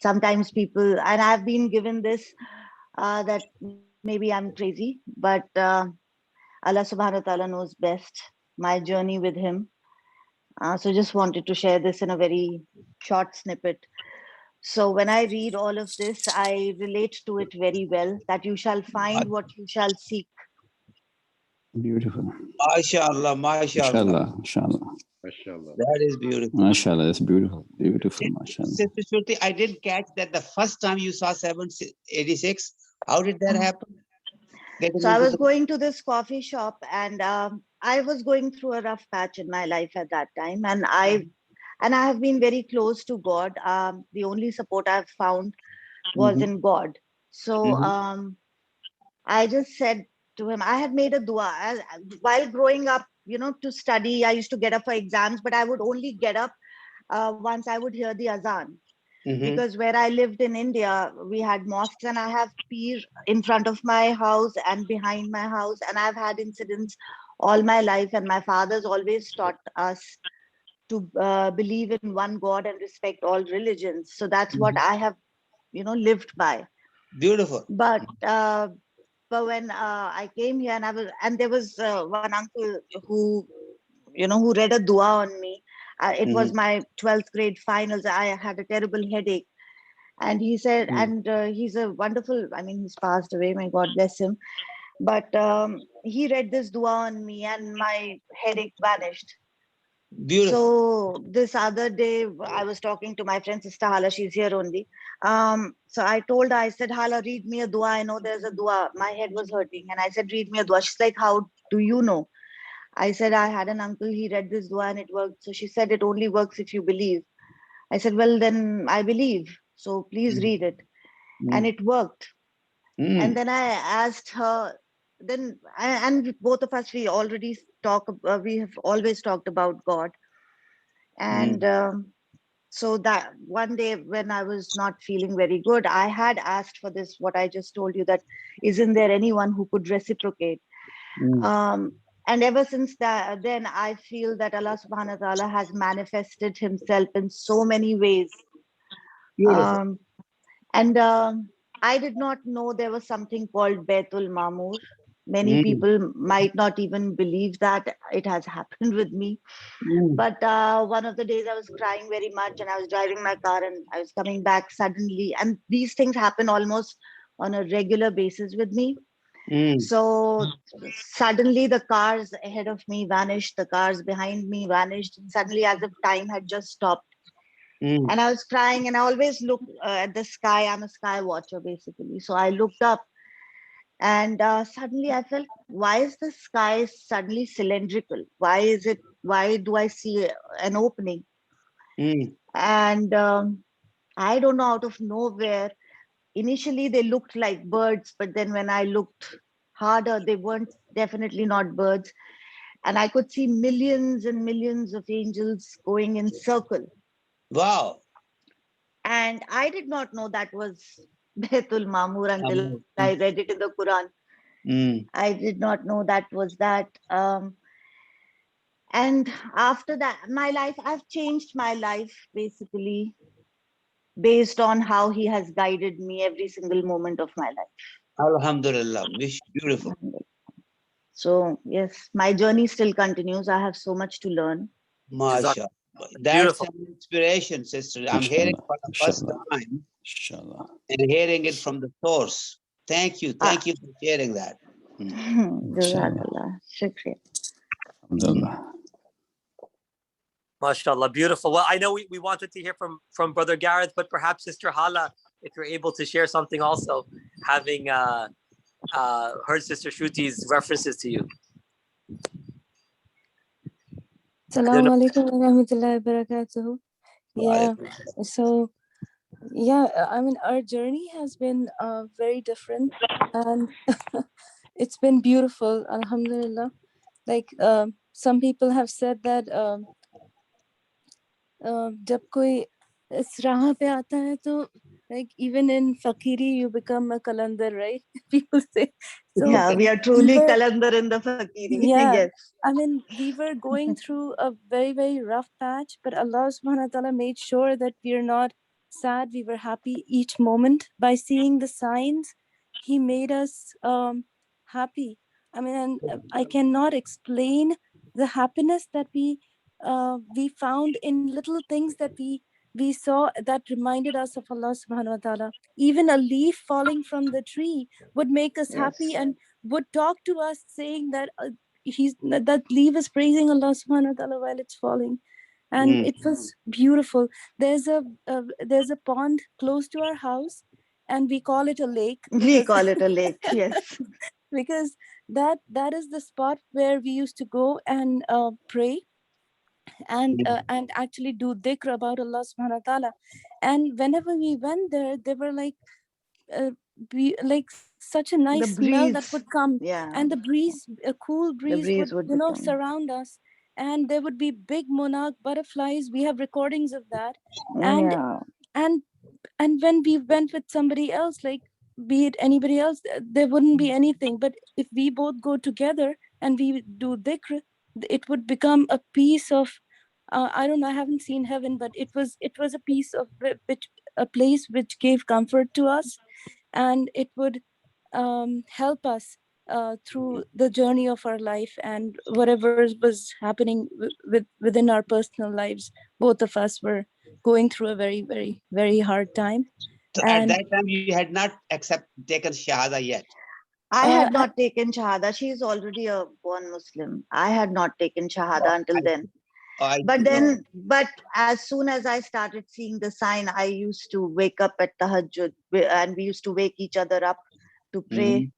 Sometimes people, and I've been given this that maybe I'm crazy, but Allah subhanahu wa ta'ala knows best my journey with him. So just wanted to share this in a very short snippet. So when I read all of this, I relate to it very well, that you shall find what you shall seek. Beautiful. MashaAllah, MashaAllah. Mashallah, Mashallah. That is beautiful. mashallah. That's beautiful, beautiful, mashallah. Sister Shruti, I didn't catch that the first time you saw 786. How did that happen? So I was going to this coffee shop, and I was going through a rough patch in my life at that time, and I have been very close to God. The only support I've found was in God. So I just said to him, I had made a dua. While growing up, to study, I used to get up for exams, but I would only get up once I would hear the azan. Because where I lived in India, we had mosques, and I have peer in front of my house and behind my house. And I've had incidents all my life. And my father's always taught us to believe in one God and respect all religions. So that's what I have, lived by. Beautiful. But when I came here, and there was one uncle who read a dua on me. It was my 12th grade finals. I had a terrible headache. And he said, and he's a wonderful, he's passed away, may God bless him. But he read this dua on me and my headache vanished. Beautiful. So this other day, I was talking to my friend, Sister Hala, she's here only. So I told her, I said, Hala, read me a dua. I know there's a dua. My head was hurting. And I said, read me a dua. She's like, how do you know? I said, I had an uncle, he read this dua and it worked. So she said, it only works if you believe. I said, well, then I believe. So please read it. And it worked. And then I asked her, and both of us, we already we have always talked about God. And so that one day when I was not feeling very good, I had asked for this, what I just told you, that isn't there anyone who could reciprocate? And ever since then, I feel that Allah subhanahu wa ta'ala has manifested himself in so many ways. Beautiful. I did not know there was something called Baitul Mamur. Many people might not even believe that it has happened with me. But one of the days I was crying very much and I was driving my car and I was coming back suddenly. And these things happen almost on a regular basis with me. So suddenly the cars ahead of me vanished, the cars behind me vanished, and suddenly as if time had just stopped. And I was crying and I always look at the sky. I'm a sky watcher basically. So I looked up and suddenly I felt, why is the sky suddenly cylindrical? Why do I see an opening? And I don't know, out of nowhere, initially they looked like birds, but then when I looked harder, they weren't, definitely not birds. And I could see millions and millions of angels going in circle. Wow. And I did not know that was Baitul Mamur until I read it in the Quran. I did not know that was that. And after that, I've changed my life basically based on how he has guided me every single moment of my life. Alhamdulillah. Beautiful. So yes, my journey still continues. I have so much to learn. Masha. That's an inspiration, sister. I'm hearing for the first time and hearing it from the source. Thank you. Thank you for sharing that. Jazakallah. Shukriya. MashaAllah, beautiful. Well, I know we wanted to hear from Brother Gareth, but perhaps Sister Hala, if you're able to share something also, having heard Sister Shruti's references to you. Assalamu alaikum wa rahmatullahi wa barakatuhu. Yeah, so yeah, I mean, our journey has been very different and it's been beautiful, alhamdulillah. Like some people have said that जब कोई इस राह पे आता है तो like even in fakiri you become a kalandar, right? People say. So yeah, we are truly kalandar in the fakiri. Yeah, yes. I mean, we were going through a very, very rough patch, but Allah subhanahu wa ta'ala made sure that we are not sad. We were happy each moment. By seeing the signs, He made us happy. I mean, and I cannot explain the happiness that we found in little things that we saw that reminded us of Allah subhanahu wa ta'ala. Even a leaf falling from the tree would make us happy and would talk to us saying that that leaf is praising Allah subhanahu wa ta'ala while it's falling. And it was beautiful. There's a pond close to our house and we call it a lake. We call it a lake, yes. Because that is the spot where we used to go and pray and actually do dhikr about Allah subhanahu wa ta'ala. And whenever we went there, they were like such a nice smell that would come, and the breeze, a cool breeze would surround us, and there would be big monarch butterflies. We have recordings of that. And when we went with somebody else, like be it anybody else, there wouldn't be anything. But if we both go together and we do dhikr, it would become a piece of I don't know, I haven't seen heaven, but it was a piece of a place which gave comfort to us, and it would help us through the journey of our life and whatever was happening within our personal lives. Both of us were going through a very, very, very hard time. So at that time, you had not taken Shahada yet. I had not taken Shahada. She is already a born Muslim. I had not taken Shahada until then. But as soon as I started seeing the sign, I used to wake up at tahajjud, and we used to wake each other up to pray.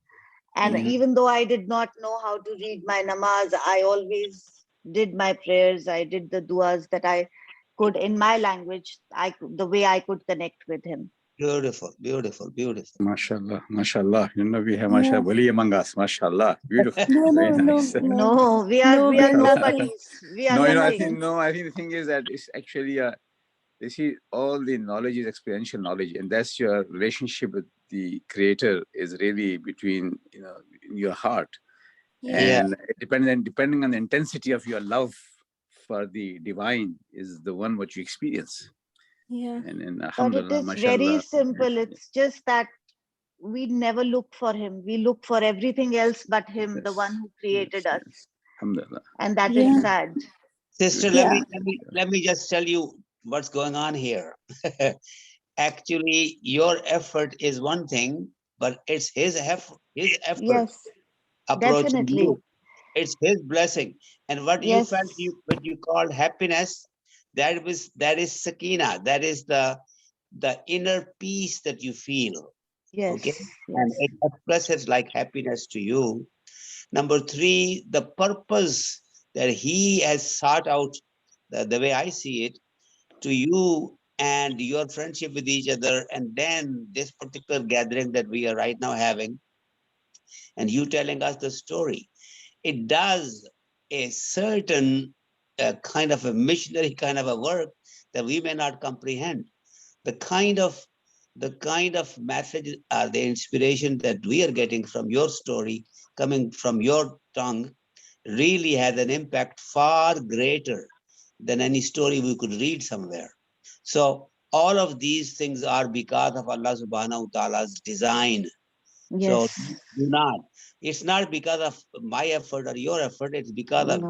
And even though I did not know how to read my namaz, I always did my prayers. I did the duas that I could, in my language, the way I could connect with him. Beautiful, beautiful, beautiful. MashaAllah, MashaAllah. You know, we have MashaAllah, Wali among us. MashaAllah. Beautiful. No, Very no, nice. No, we are nobodies. We are No, you know, nothing. I think the thing is that it's actually you see, all the knowledge is experiential knowledge, and that's your relationship with the creator is really between, you know, in your heart. And depending on the intensity of your love for the divine is the one what you experience. Yeah. And But it is very simple. It's just that we never look for him. We look for everything else but him, the one who created us. Alhamdulillah. And that is sad. Sister, let me just tell you what's going on here. Actually, your effort is one thing, but it's his effort. Yes, approaching definitely. you. It's his blessing. And what you felt, what you called happiness, that is sakina. That is the inner peace that you feel. Yes. Okay. And it expresses like happiness to you. Number 3, the purpose that he has sought out, the way I see it, to you and your friendship with each other, and then this particular gathering that we are right now having, and you telling us the story, it does a certain kind of a missionary kind of a work that we may not comprehend. The kind of message or the inspiration that we are getting from your story, coming from your tongue, really has an impact far greater than any story we could read somewhere. So all of these things are because of Allah subhanahu wa ta'ala's design. Yes. So do not. It's not because of my effort or your effort. It's because of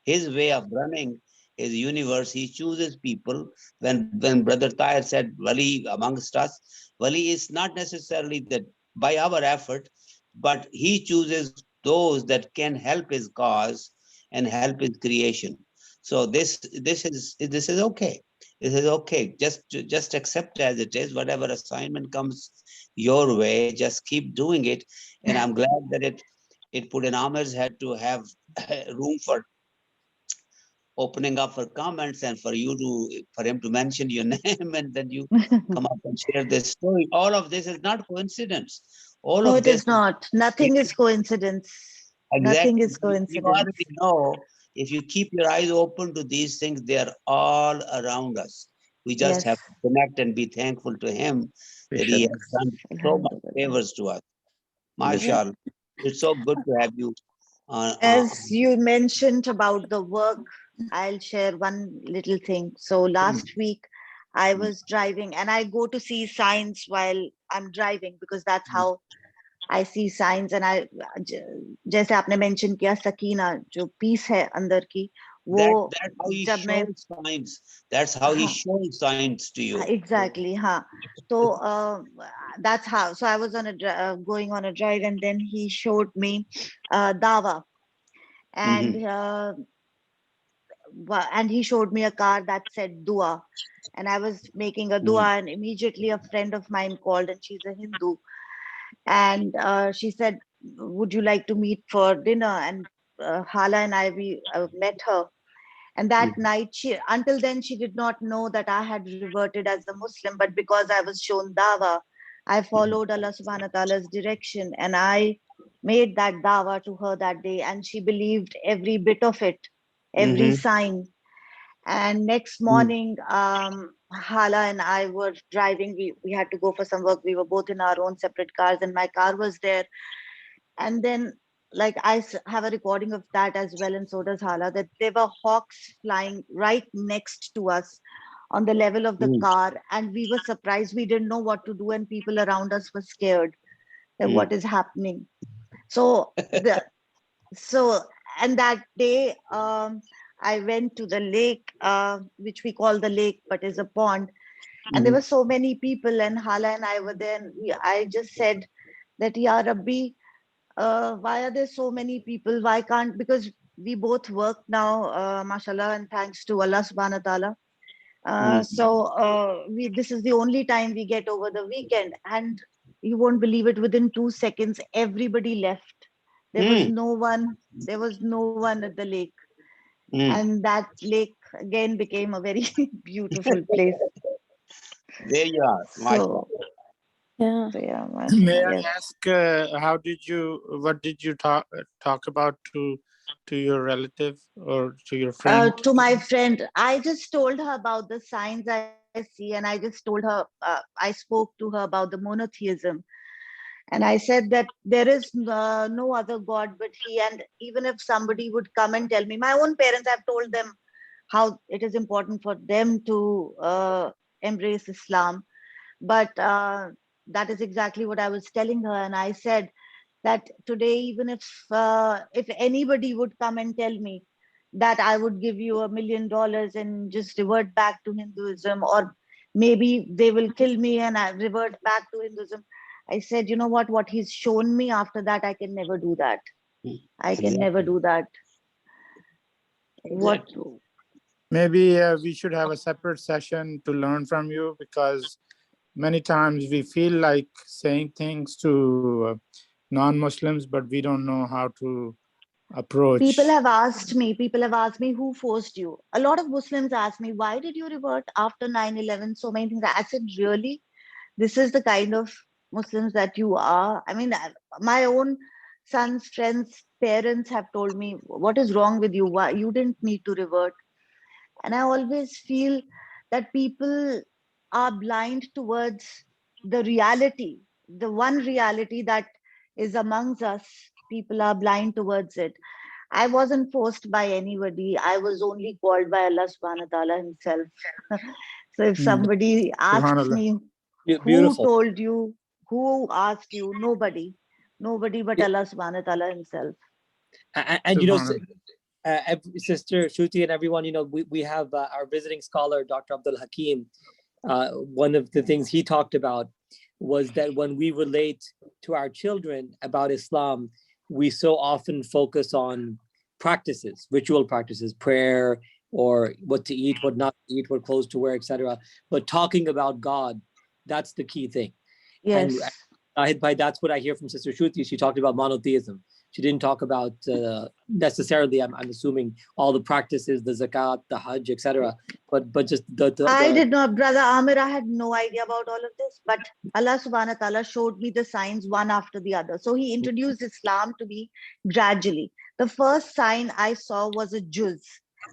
his way of running his universe. He chooses people. When Brother Tahir said Wali amongst us, Wali is not necessarily that by our effort, but he chooses those that can help his cause and help his creation. So this is okay. This is okay. Just accept as it is. Whatever assignment comes your way, just keep doing it. And I'm glad that it put in Amir's head to have room for opening up for comments and for him to mention your name, and then you come up and share this story. All of this is not coincidence. All of it this is not. Nothing is coincidence. Exactly. Nothing is coincidence. You already know, if you keep your eyes open to these things, they are all around us. We just have to connect and be thankful to him that he has done so much favors to us. MashaAllah. It's so good to have you. As you mentioned about the work, I'll share one little thing. So last week, I was driving, and I go to see signs while I'm driving because that's how I see signs. And I, जैसे आपने mention किया, sakina, जो peace है अंदर की, वो that's how he shows signs. That's how he shows signs to you. Exactly. हाँ. So that's how. So I was on going on a drive, and then he showed me dawa, and he showed me a car that said dua, and I was making a dua, and immediately a friend of mine called, and she's a Hindu, and she said, would you like to meet for dinner? And Hala and we met her, and that night, until then she did not know that I had reverted as a Muslim, but because I was shown dawa, I followed Allah subhanahu wa ta'ala's direction, and I made that dawa to her that day, and she believed every bit of it, every sign. And next morning, Hala and I were driving. We had to go for some work. We were both in our own separate cars, and my car was there. And then, like, I have a recording of that as well, and so does Hala, that there were hawks flying right next to us on the level of the car, and we were surprised. We didn't know what to do, and people around us were scared that what is happening. So and that day, I went to the lake, which we call the lake, but is a pond. And there were so many people, and Hala and I were there. And I just said that, Ya Rabbi, why are there so many people? Why can't, because we both work now, mashallah, and thanks to Allah subhanahu wa ta'ala. So this is the only time we get over the weekend. And you won't believe it, within 2 seconds, everybody left. There was no one. There was no one at the lake. And that lake again became a very beautiful place. There you are. So, yeah. so yeah, May I yes. ask, what did you talk about to your relative or to your friend? To my friend, I just told her about the signs I see, and I just told her, I spoke to her about the monotheism. And I said that there is no other God but He. And even if somebody would come and tell me, my own parents, I've told them how it is important for them to embrace Islam. But that is exactly what I was telling her. And I said that today, even if anybody would come and tell me that I would give you $1 million and just revert back to Hinduism, or maybe they will kill me and I revert back to Hinduism, I said, you know what he's shown me after that, I can never do that. I can never do that. What? Maybe we should have a separate session to learn from you, because many times we feel like saying things to non-Muslims, but we don't know how to approach. People have asked me, who forced you? A lot of Muslims ask me, why did you revert after 9/11? So many things. I said, really? This is the kind of Muslims that you are? I mean, my own son's friends, parents have told me, what is wrong with you? Why you didn't need to revert? And I always feel that people are blind towards the reality, the one reality that is amongst us. People are blind towards it. I wasn't forced by anybody. I was only called by Allah subhanahu wa ta'ala himself. So if somebody asks me, who told you, who asked you? Nobody. Nobody but Allah subhanahu wa ta'ala himself. And you know, Sister Shruti and everyone, you know, we have our visiting scholar, Dr. Abdul Hakim. One of the things he talked about was that when we relate to our children about Islam, we so often focus on practices, ritual practices, prayer, or what to eat, what not to eat, what clothes to wear, etc. But talking about God, that's the key thing. Yes. And that's what I hear from Sister Shruti. She talked about monotheism. She didn't talk about necessarily, I'm assuming, all the practices, the zakat, the hajj, etc. But just the I did not, Brother Amir, I had no idea about all of this. But Allah subhanahu wa ta'ala showed me the signs one after the other. So he introduced Islam to me gradually. The first sign I saw was a juz.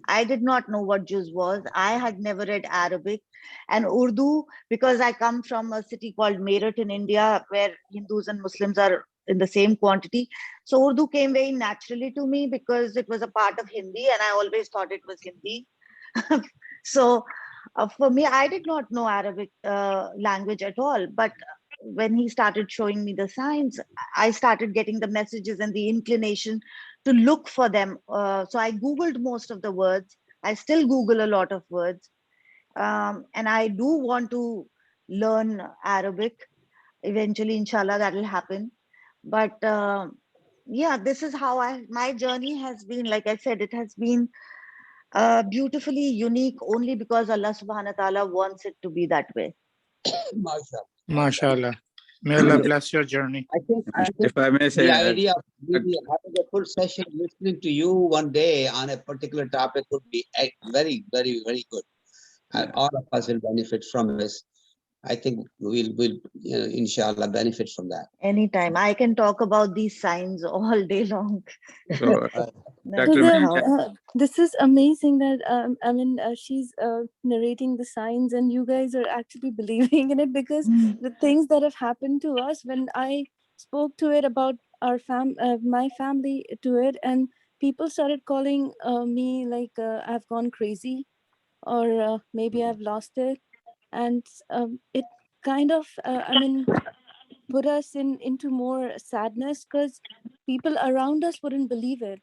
I did not know what juz was. I had never read Arabic and Urdu, because I come from a city called Meerut in India, where Hindus and Muslims are in the same quantity. So Urdu came very naturally to me because it was a part of Hindi and I always thought it was Hindi. So for me, I did not know Arabic language at all. But when he started showing me the signs, I started getting the messages and the inclination to look for them. So I Googled most of the words. I still Google a lot of words. And I do want to learn Arabic. Eventually, inshallah, that will happen. But yeah, this is how my journey has been. Like I said, it has been beautifully unique only because Allah subhanahu wa ta'ala wants it to be that way. MashaAllah. May Allah bless your journey. I think if I may say, the idea of maybe having a full session listening to you one day on a particular topic would be very, very, very good. And all of us will benefit from this. I think we'll inshallah benefit from that. Anytime. I can talk about these signs all day long. so, This is amazing that I mean she's narrating the signs and you guys are actually believing in it, because the things that have happened to us, when I spoke to it about our my family to it, and people started calling me like I've gone crazy, or maybe I've lost it, and it kind of I mean put us into more sadness, because people around us wouldn't believe it.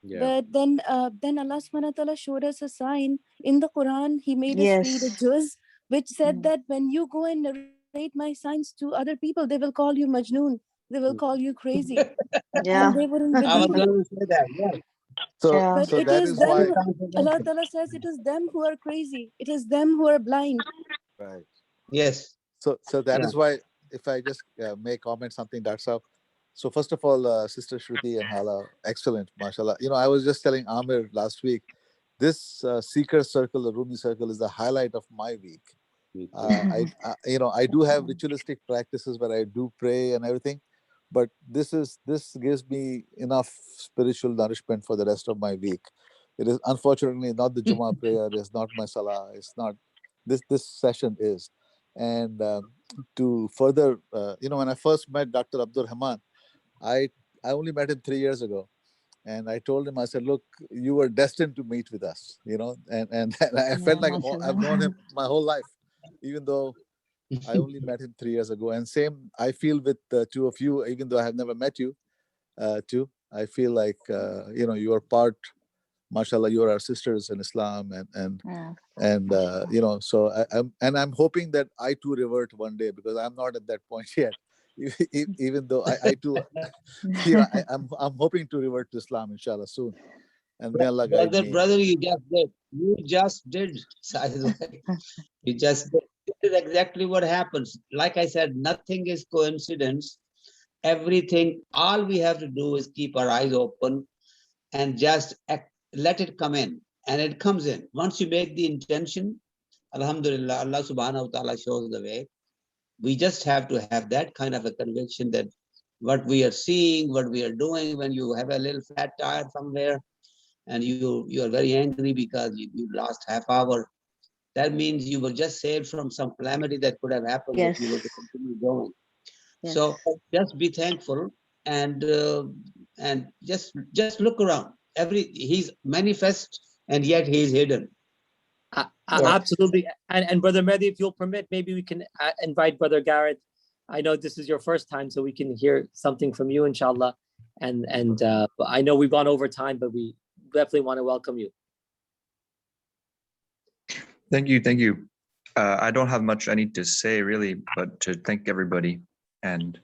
But then Allah subhanahu wa ta'ala showed us a sign in the Quran. He made us read a juz which said that when you go and narrate my signs to other people, they will call you Majnoon, they will call you crazy. And they wouldn't believe it. But So it that is is them. why Allah ta'ala says it is them who are crazy. It is them who are blind. right. Yes. So that is why, if I just may comment something, that's up. So first of all, Sister Shruti and Hala, excellent, mashallah. You know, I was just telling Amir last week, this seeker circle, the Rumi circle, is the highlight of my week. I do have ritualistic practices where I do pray and everything, but this gives me enough spiritual nourishment for the rest of my week. It is unfortunately not the Jummah prayer, it's not my Salah, it's not this session is. And to further, when I first met Dr. Abdul Rahman, I only met him 3 years ago. And I told him, I said, look, you were destined to meet with us, and I felt like I've known him my whole life, even though I only met him 3 years ago. And same, I feel with the two of you, even though I have never met you, too. I feel like, you are part, mashallah, you are our sisters in Islam. So I'm hoping that I too revert one day, because I'm not at that point yet. Even though I too, I'm hoping to revert to Islam, inshallah, soon. And may Allah guide me. Brother, you just did. You just did. This is exactly what happens. Like I said, nothing is coincidence. Everything, all we have to do is keep our eyes open and just let it come in. And it comes in. Once you make the intention, alhamdulillah, Allah subhanahu wa ta'ala shows the way. We just have to have that kind of a conviction that what we are seeing, what we are doing, when you have a little flat tire somewhere and you are very angry because you lost half hour, that means you were just saved from some calamity that could have happened if you were to continue going. Yes. So just be thankful and just look around. He's manifest and yet he's hidden. Absolutely. And Brother Mehdi, if you'll permit, maybe we can invite Brother Garrett. I know this is your first time, so we can hear something from you, inshallah. And I know we've gone over time, but we definitely want to welcome you. Thank you. I don't have much I need to say, really, but to thank everybody, and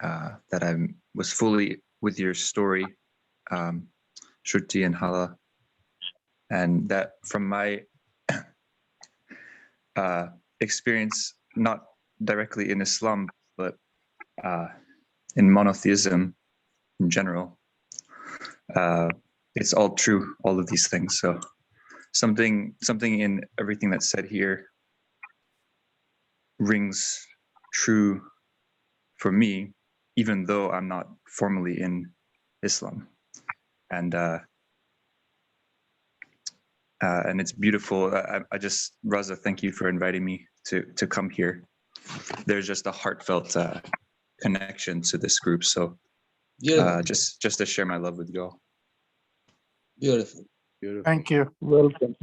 that I was fully with your story, Shruti and Hala, and that from my experience, not directly in Islam, but in monotheism in general, it's all true, all of these things. So something in everything that's said here rings true for me, even though I'm not formally in Islam. And it's beautiful. I just, Raza, thank you for inviting me to come here. There's just a heartfelt connection to this group. So just to share my love with you all. Beautiful. Thank you. Welcome.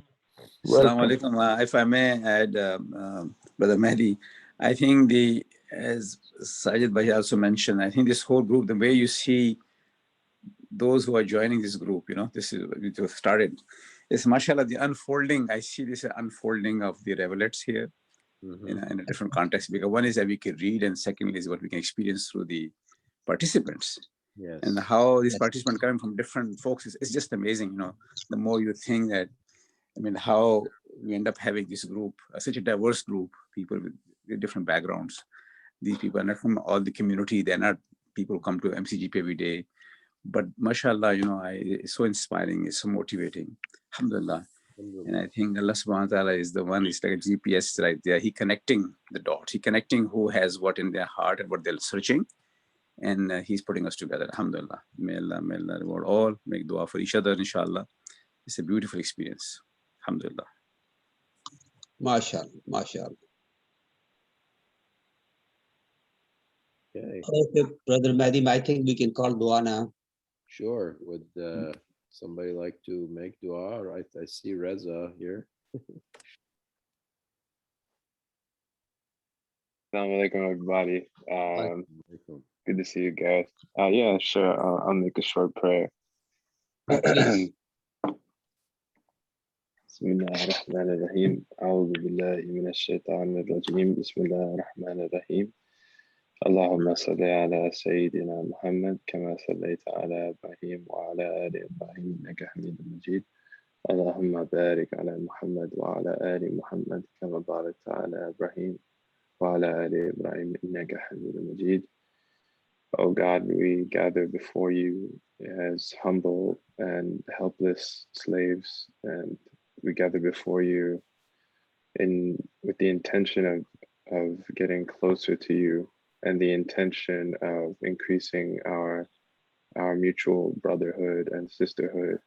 Assalamu alaikum. If I may add, Brother Mehdi, I think as Sajid Bhai also mentioned, I think this whole group, the way you see those who are joining this group, this is it started. It's mashallah, the unfolding. I see this unfolding of the rivulets here in a different context, because one is that we can read, and secondly is what we can experience through the participants. Yes. And how these participants coming from different folks is just amazing. The more you think that, how we end up having this group, such a diverse group, people with different backgrounds. These people are not from all the community. They're not people who come to MCGP every day. But mashallah, it's so inspiring. It's so motivating. Alhamdulillah. And I think Allah subhanahu wa ta'ala is the one, it's like a GPS right there. He connecting the dots. He connecting who has what in their heart and what they're searching. And he's putting us together. Alhamdulillah. May Allah reward all. Make dua for each other, inshallah. It's a beautiful experience. Alhamdulillah. MashaAllah. Okay. Okay, Brother Mehdi, I think we can call dua now. Sure. Would somebody like to make dua? Right. I see Reza here. Assalamu alaikum, everybody. Good to see you guys. Yeah, sure. I'll make a short prayer. بسم الله الرحمن الرحيم أعوذ بالله من الشيطان الرجيم بسم الله الرحمن الرحيم اللهم صل على سيدنا محمد كما صليت على إبراهيم وعلى آل إبراهيم إنك حميد مجيد اللهم بارك على محمد وعلى آل محمد كما باركت على إبراهيم وعلى آل إبراهيم إنك حميد مجيد. Oh God, we gather before you as humble and helpless slaves, and we gather before you with the intention of getting closer to you and the intention of increasing our mutual brotherhood and sisterhood.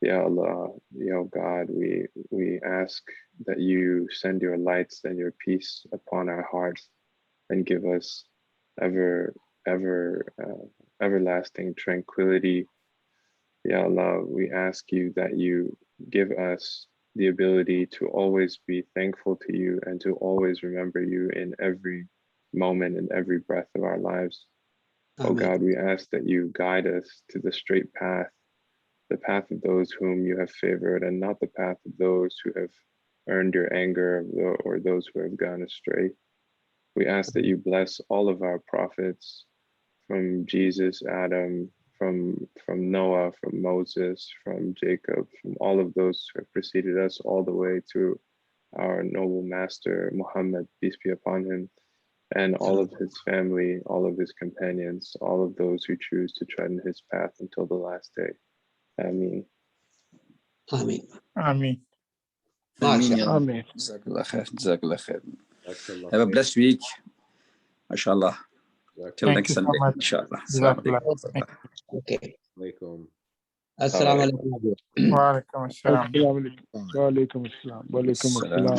Ya Allah, Ya God, we ask that you send your lights and your peace upon our hearts and give us everlasting tranquility. Ya Allah, we ask you that you give us the ability to always be thankful to you and to always remember you in every moment and every breath of our lives. Amen. Oh God, we ask that you guide us to the straight path, the path of those whom you have favored, and not the path of those who have earned your anger or those who have gone astray. We ask that you bless all of our prophets, from Jesus, Adam, from Noah, from Moses, from Jacob, from all of those who have preceded us, all the way to our noble master, Muhammad, peace be upon him, and all of his family, all of his companions, all of those who choose to tread in his path until the last day. Ameen. Ameen. Ameen. Ameen. Jazakallah khair. Jazakallah khair. Have a blessed week. MashaAllah. Till Thank next you so Sunday. much. Inshallah. Jazakallah. Okay. Alaikum. Assalamu alaikum. Wa alaikum assalam. Wa alaikum assalam. Wa alaikum assalam.